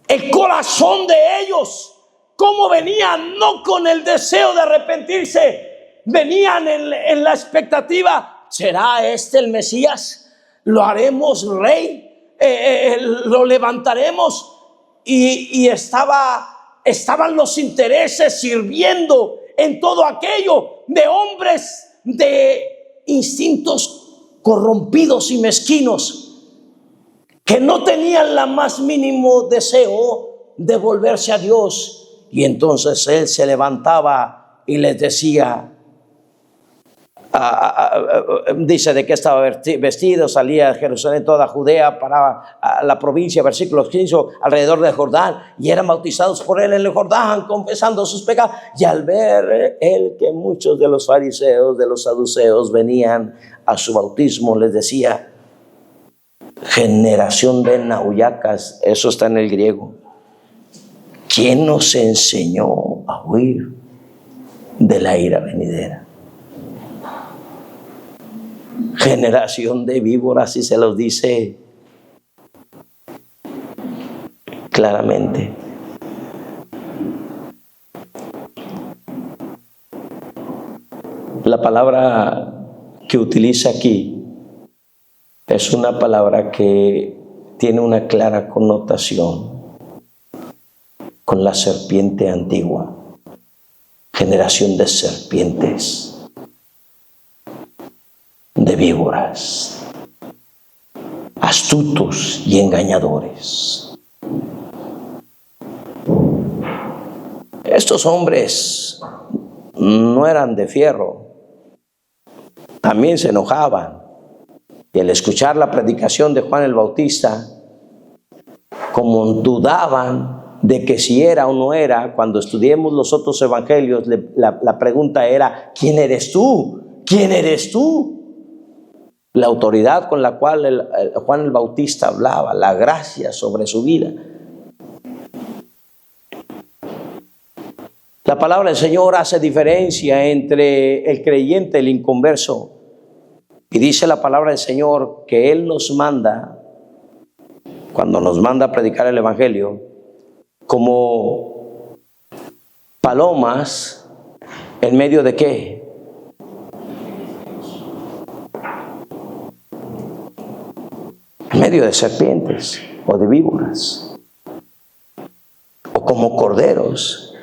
el corazón de ellos. Cómo venían, no con el deseo de arrepentirse, venían en la expectativa: ¿será este el Mesías? ¿Lo haremos rey? ¿Lo levantaremos? Y estaban los intereses sirviendo en todo aquello de hombres de instintos corrompidos y mezquinos, que no tenían la más mínimo deseo de volverse a Dios. Y entonces él se levantaba y les decía, dice de qué estaba vestido, salía de Jerusalén, toda Judea, para la provincia, versículos 15, alrededor del Jordán, y eran bautizados por él en el Jordán, confesando sus pecados. Y al ver él que muchos de los fariseos, de los saduceos, venían a su bautismo, les decía: generación de nauyacas, eso está en el griego, ¿quién nos enseñó a huir de la ira venidera? Generación de víboras, y se los dice claramente. La palabra que utiliza aquí es una palabra que tiene una clara connotación con la serpiente antigua, generación de serpientes, de víboras, astutos y engañadores. Estos hombres no eran de fierro, también se enojaban. Y al escuchar la predicación de Juan el Bautista, como dudaban de que si era o no era, cuando estudiemos los otros evangelios, la pregunta era: ¿quién eres tú? ¿Quién eres tú? La autoridad con la cual Juan el Bautista hablaba, la gracia sobre su vida. La palabra del Señor hace diferencia entre el creyente y el inconverso. Y dice la palabra del Señor que Él nos manda, cuando nos manda a predicar el evangelio, como palomas en medio de ¿qué? En medio de serpientes o de víboras, o como corderos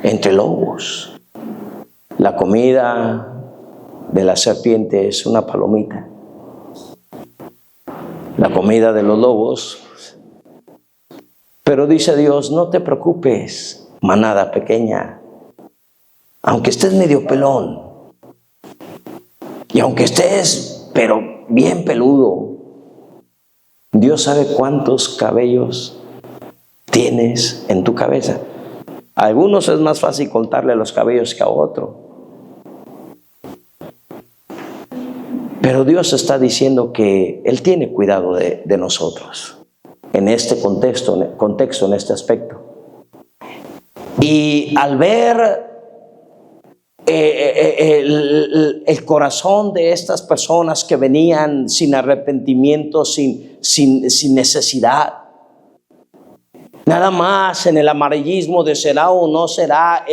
entre lobos. La comida de la serpiente es una palomita. La comida de los lobos. Pero dice Dios: no te preocupes, manada pequeña, aunque estés medio pelón, y aunque estés pero bien peludo, Dios sabe cuántos cabellos tienes en tu cabeza. A algunos es más fácil contarle los cabellos que a otro. Pero Dios está diciendo que Él tiene cuidado de nosotros en este contexto, en este aspecto. Y al ver el corazón de estas personas que venían sin arrepentimiento, sin necesidad, nada más en el amarillismo de será o no será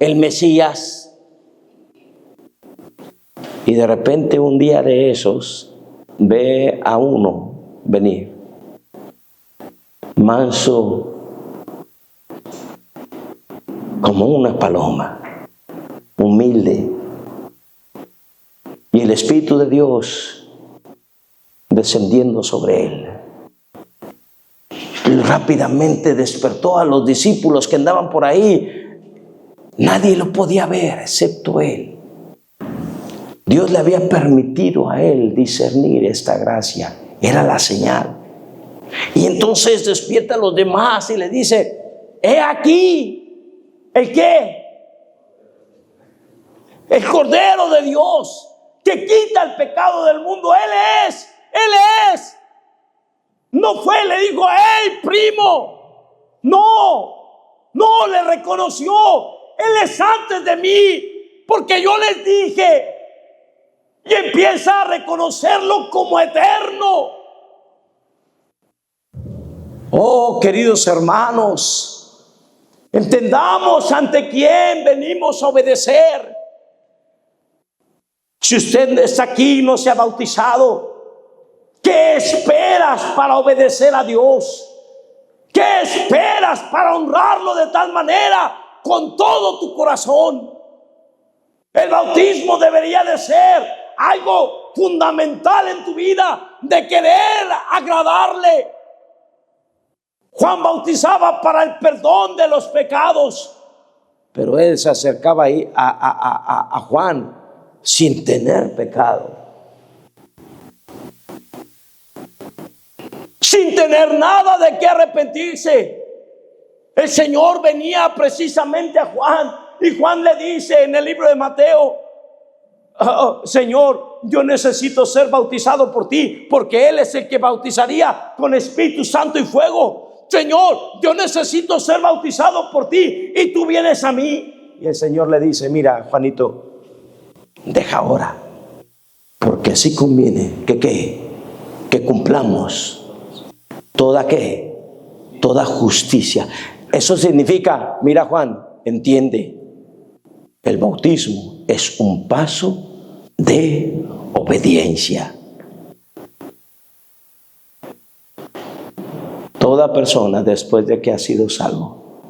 el Mesías. Y de repente un día de esos ve a uno venir, manso como una paloma, humilde, y el Espíritu de Dios descendiendo sobre él. Rápidamente despertó a los discípulos que andaban por ahí. Nadie lo podía ver excepto él. Dios le había permitido a él discernir esta gracia. Era la señal. Y entonces despierta a los demás y le dice: he aquí, ¿el qué? El Cordero de Dios que quita el pecado del mundo. Él es. No fue, le dijo: hey, primo. No le reconoció. Él es antes de mí, porque yo les dije. Y empieza a reconocerlo como eterno. Oh, queridos hermanos, entendamos ante quién venimos a obedecer. Si usted está aquí y no se ha bautizado, ¿qué esperas para obedecer a Dios? ¿Qué esperas para honrarlo de tal manera con todo tu corazón? El bautismo debería de ser algo fundamental en tu vida, de querer agradarle. Juan bautizaba para el perdón de los pecados, pero él se acercaba ahí a Juan sin tener pecado, sin tener nada de qué arrepentirse. El Señor venía precisamente a Juan, y Juan le dice en el libro de Mateo: Señor, yo necesito ser bautizado por ti, porque Él es el que bautizaría con Espíritu Santo y fuego. Señor, yo necesito ser bautizado por ti, y tú vienes a mí. Y el Señor le dice: mira, Juanito, deja ahora, porque así conviene que cumplamos toda justicia. Eso significa, mira, Juan, entiende, el bautismo es un paso de obediencia. Toda persona, después de que ha sido salvo,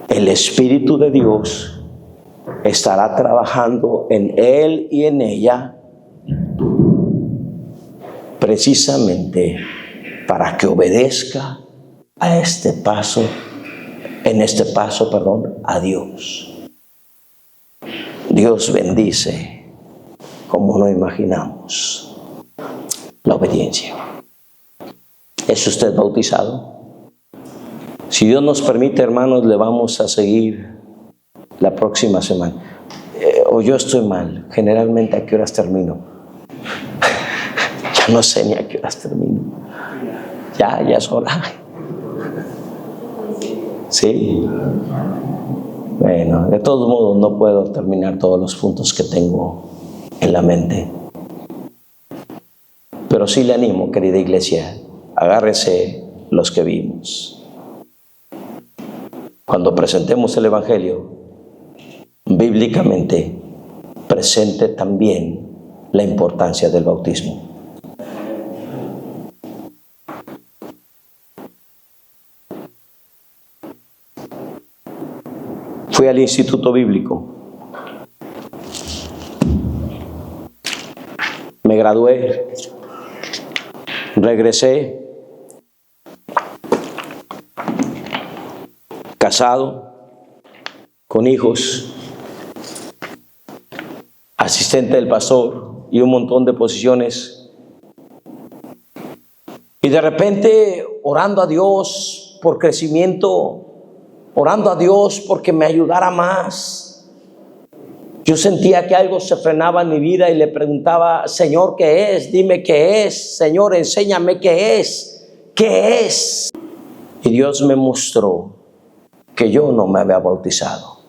el Espíritu de Dios estará trabajando en él y en ella, precisamente para que obedezca en este paso, a Dios. Dios bendice como no imaginamos la obediencia. ¿Es usted bautizado? Si Dios nos permite, hermanos, le vamos a seguir la próxima semana. O yo estoy mal. Generalmente, ¿a qué horas termino? Ya no sé ni a qué horas termino. Ya es hora. Sí. Bueno, de todos modos no puedo terminar todos los puntos que tengo en la mente. Pero sí le animo, querida iglesia, agárrese los que vimos. Cuando presentemos el Evangelio, bíblicamente presente también la importancia del bautismo. Fui al Instituto Bíblico. Me gradué. Regresé. Casado. Con hijos. Asistente del pastor y un montón de posiciones. Y de repente, orando a Dios por crecimiento, orando a Dios porque me ayudara más, yo sentía que algo se frenaba en mi vida y le preguntaba: Señor, ¿qué es? Dime qué es. Señor, enséñame qué es. ¿Qué es? Y Dios me mostró que yo no me había bautizado.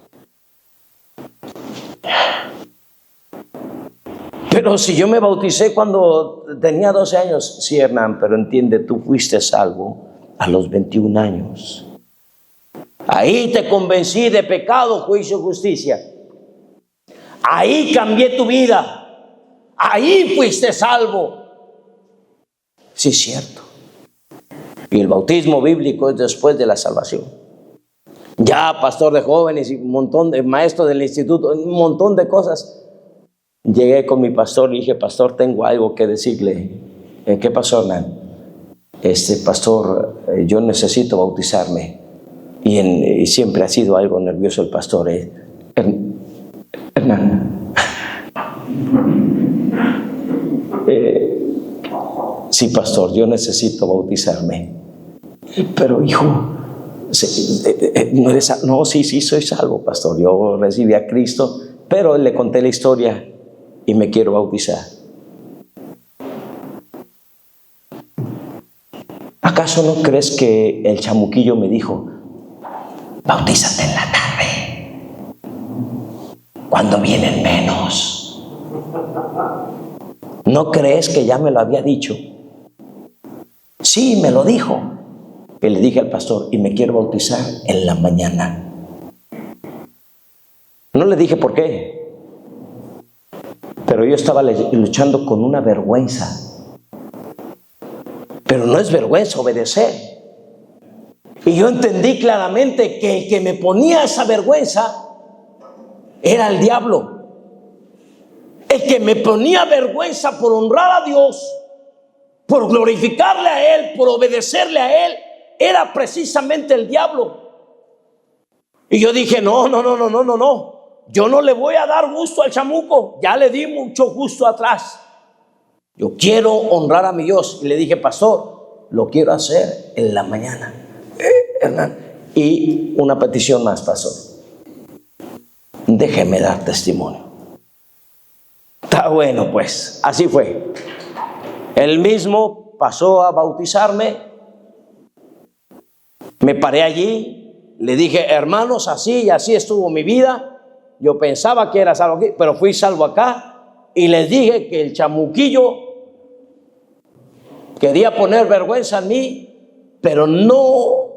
Pero si yo me bauticé cuando tenía 12 años. Sí, Hernán, pero entiende, tú fuiste salvo a los 21 años. Ahí te convencí de pecado, juicio y justicia. Ahí cambié tu vida. Ahí fuiste salvo. Sí, es cierto. Y el bautismo bíblico es después de la salvación. Ya pastor de jóvenes y un montón de maestro del instituto, un montón de cosas. Llegué con mi pastor y dije: pastor, tengo algo que decirle. ¿Qué pasó, Hernán? Pastor, yo necesito bautizarme. Y siempre ha sido algo nervioso el pastor. Hernán. Sí, pastor, yo necesito bautizarme. Pero hijo, no eres, no, sí, soy salvo, pastor. Yo recibí a Cristo, pero le conté la historia y me quiero bautizar. ¿Acaso no crees que el chamuquillo me dijo: bautízate en la tarde, cuando vienen menos? ¿No crees que ya me lo había dicho? Sí, me lo dijo. Y le dije al pastor: y me quiero bautizar en la mañana. No le dije por qué, pero yo estaba luchando con una vergüenza. Pero no es vergüenza obedecer. Y yo entendí claramente que el que me ponía esa vergüenza era el diablo. El que me ponía vergüenza por honrar a Dios, por glorificarle a Él, por obedecerle a Él, era precisamente el diablo. Y yo dije: no. Yo no le voy a dar gusto al chamuco. Ya le di mucho gusto atrás. Yo quiero honrar a mi Dios. Y le dije: pastor, lo quiero hacer en la mañana. Hernán. Y una petición más, pastor. Déjeme dar testimonio. Está bueno, pues. Así fue. Él mismo pasó a bautizarme. Me paré allí. Le dije: hermanos, así y así estuvo mi vida. Yo pensaba que era salvo aquí, pero fui salvo acá. Y les dije que el chamuquillo quería poner vergüenza en mí, pero no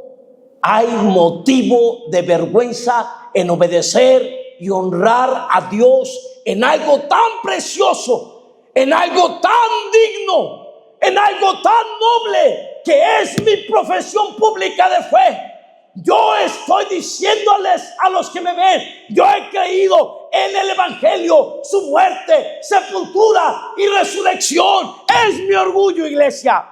hay motivo de vergüenza en obedecer y honrar a Dios en algo tan precioso, en algo tan digno, en algo tan noble que es mi profesión pública de fe. Yo estoy diciéndoles a los que me ven: yo he creído en el Evangelio, su muerte, sepultura y resurrección. Es mi orgullo, iglesia.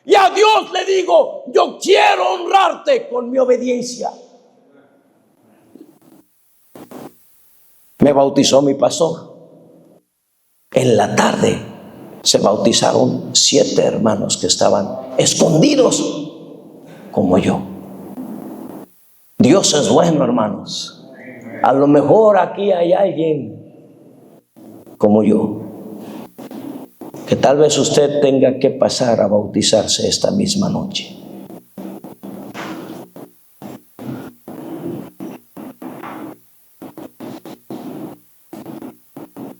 Y a Dios le digo: yo quiero honrarte con mi obediencia. me bautizó mi pastor. En la tarde se bautizaron 7 hermanos que estaban escondidos como yo. Dios es bueno, hermanos. A lo mejor aquí hay alguien como yo, que tal vez usted tenga que pasar a bautizarse esta misma noche.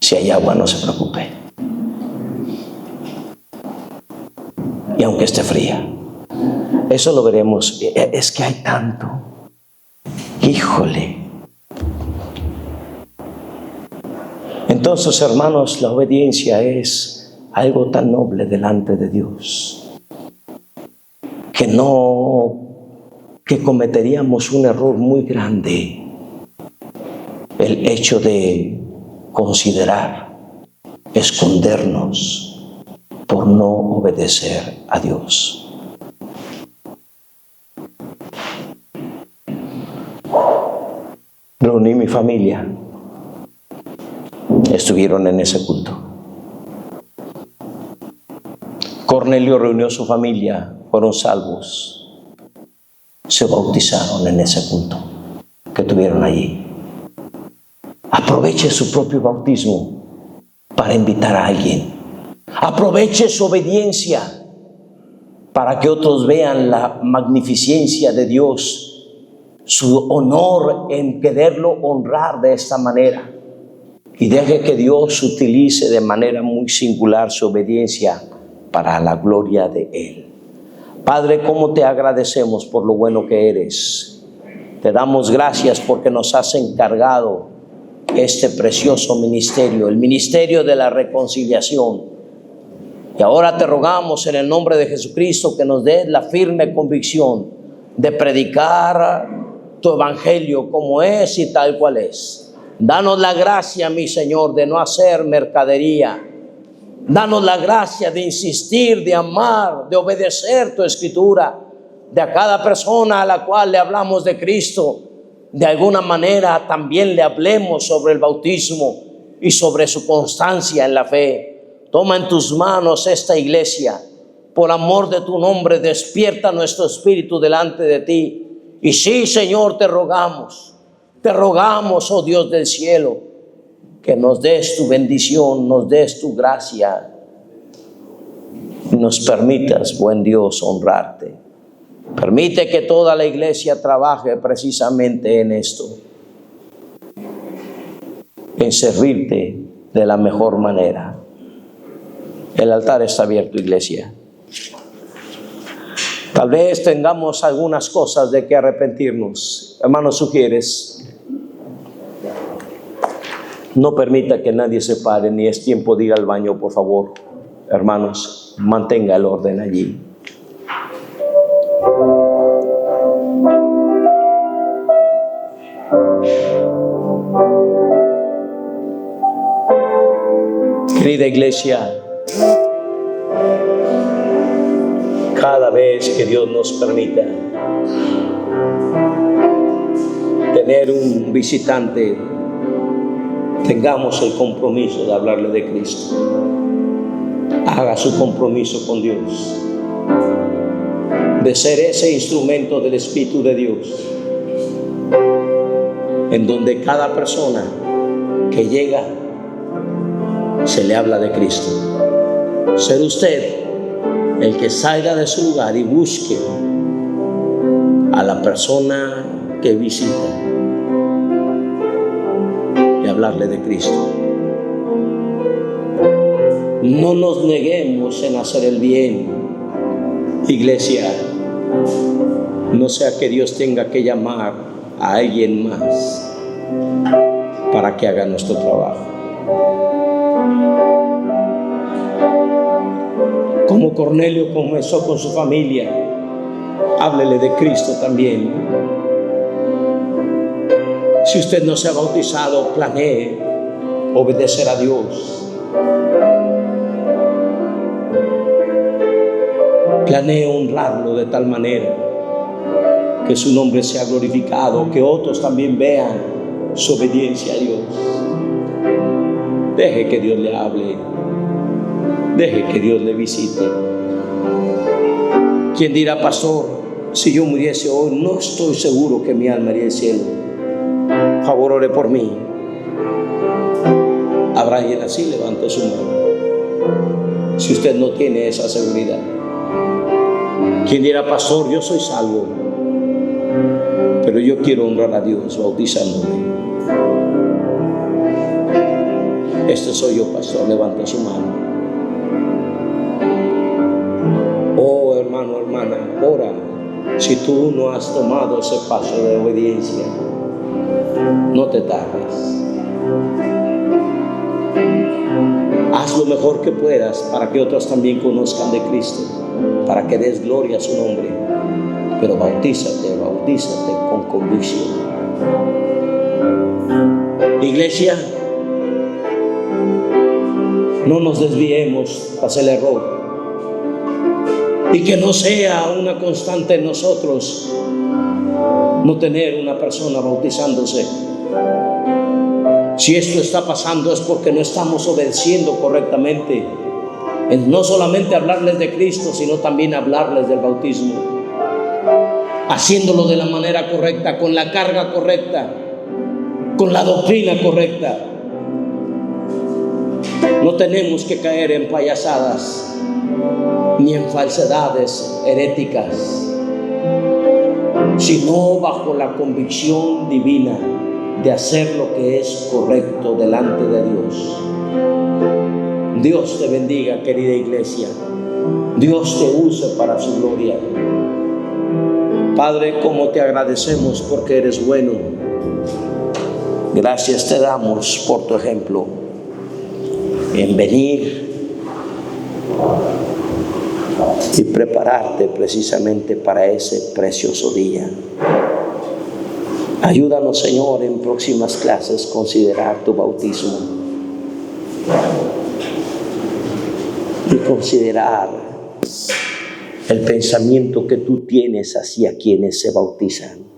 Si hay agua, no se preocupe. Y aunque esté fría, eso lo veremos. Es que hay tanto. Híjole. Entonces, hermanos, la obediencia es algo tan noble delante de Dios que cometeríamos un error muy grande, el hecho de considerar escondernos por no obedecer a Dios. Reuní mi familia, estuvieron en ese culto. Cornelio reunió su familia, fueron salvos, se bautizaron en ese culto que tuvieron allí. Aproveche su propio bautismo para invitar a alguien. Aproveche su obediencia para que otros vean la magnificencia de Dios, su honor en quererlo honrar de esta manera. Y deje que Dios utilice de manera muy singular su obediencia para la gloria de Él. Padre, ¿cómo te agradecemos por lo bueno que eres? Te damos gracias porque nos has encargado este precioso ministerio, el ministerio de la reconciliación. Y ahora te rogamos en el nombre de Jesucristo que nos des la firme convicción de predicar tu evangelio como es y tal cual es. Danos la gracia, mi Señor, de no hacer mercadería. Danos la gracia de insistir, de amar, de obedecer tu escritura. De a cada persona a la cual le hablamos de Cristo, de alguna manera también le hablemos sobre el bautismo y sobre su constancia en la fe. Toma en tus manos esta iglesia. Por amor de tu nombre, despierta nuestro espíritu delante de ti. Y sí, Señor, te rogamos, oh Dios del cielo, que nos des tu bendición, nos des tu gracia y nos permitas, buen Dios, honrarte. Permite que toda la iglesia trabaje precisamente en esto, en servirte de la mejor manera. El altar está abierto, iglesia. Tal vez tengamos algunas cosas de que arrepentirnos. Hermano, sugieres, no permita que nadie se pare, ni es tiempo de ir al baño, por favor. Hermanos, mantenga el orden allí. Querida iglesia, cada vez que Dios nos permita tener un visitante, tengamos el compromiso de hablarle de Cristo. Haga su compromiso con Dios, de ser ese instrumento del Espíritu de Dios, en donde cada persona que llega se le habla de Cristo. Ser usted el que salga de su lugar y busque a la persona que visita y hablarle de Cristo. No nos neguemos en hacer el bien, iglesia. No sea que Dios tenga que llamar a alguien más para que haga nuestro trabajo. Como Cornelio comenzó con su familia, háblele de Cristo también. Si usted no se ha bautizado, planee obedecer a Dios. Planee honrarlo de tal manera que su nombre sea glorificado, que otros también vean su obediencia a Dios. Deje que Dios le hable. Deje que Dios le visite. ¿Quién dirá, pastor, si yo muriese hoy, no estoy seguro que mi alma iría al cielo? Por favor, ore por mí. Habrá alguien así, levante su mano. Si usted no tiene esa seguridad. ¿Quién dirá, pastor, yo soy salvo, pero yo quiero honrar a Dios bautizándome? Este soy yo, pastor, levanta su mano. Oh, hermano, hermana, ora. Si tú no has tomado ese paso de obediencia, no te tardes. Haz lo mejor que puedas para que otros también conozcan de Cristo, para que des gloria a su nombre. Pero bautízate con convicción. Iglesia, no nos desviemos tras el error. Y que no sea una constante en nosotros no tener una persona bautizándose. Si esto está pasando es porque no estamos obedeciendo correctamente. En no solamente hablarles de Cristo, sino también hablarles del bautismo. Haciéndolo de la manera correcta, con la carga correcta, con la doctrina correcta. No tenemos que caer en payasadas ni en falsedades heréticas, sino bajo la convicción divina de hacer lo que es correcto delante de Dios. Dios te bendiga, querida iglesia. Dios te use para su gloria. Padre, como te agradecemos porque eres bueno. Gracias te damos por tu ejemplo en venir y prepararte precisamente para ese precioso día. Ayúdanos, Señor, en próximas clases considerar tu bautismo y considerar el pensamiento que tú tienes hacia quienes se bautizan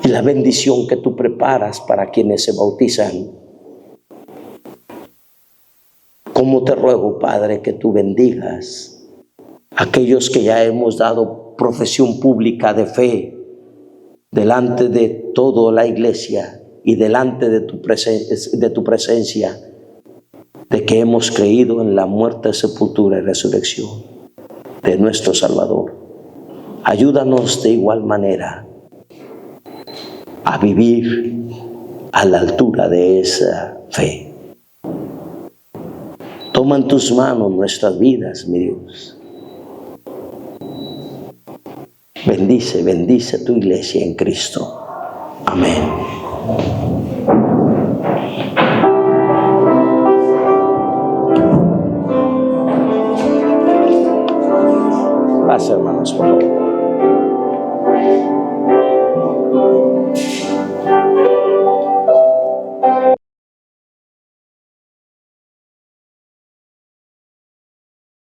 y la bendición que tú preparas para quienes se bautizan. Como te ruego, Padre, que tú bendigas a aquellos que ya hemos dado profesión pública de fe delante de toda la iglesia y delante de tu presencia, de que hemos creído en la muerte, sepultura y resurrección de nuestro Salvador. Ayúdanos de igual manera a vivir a la altura de esa fe. Toma en tus manos nuestras vidas, mi Dios. Bendice tu iglesia en Cristo. Amén. Paz, hermanos, por favor.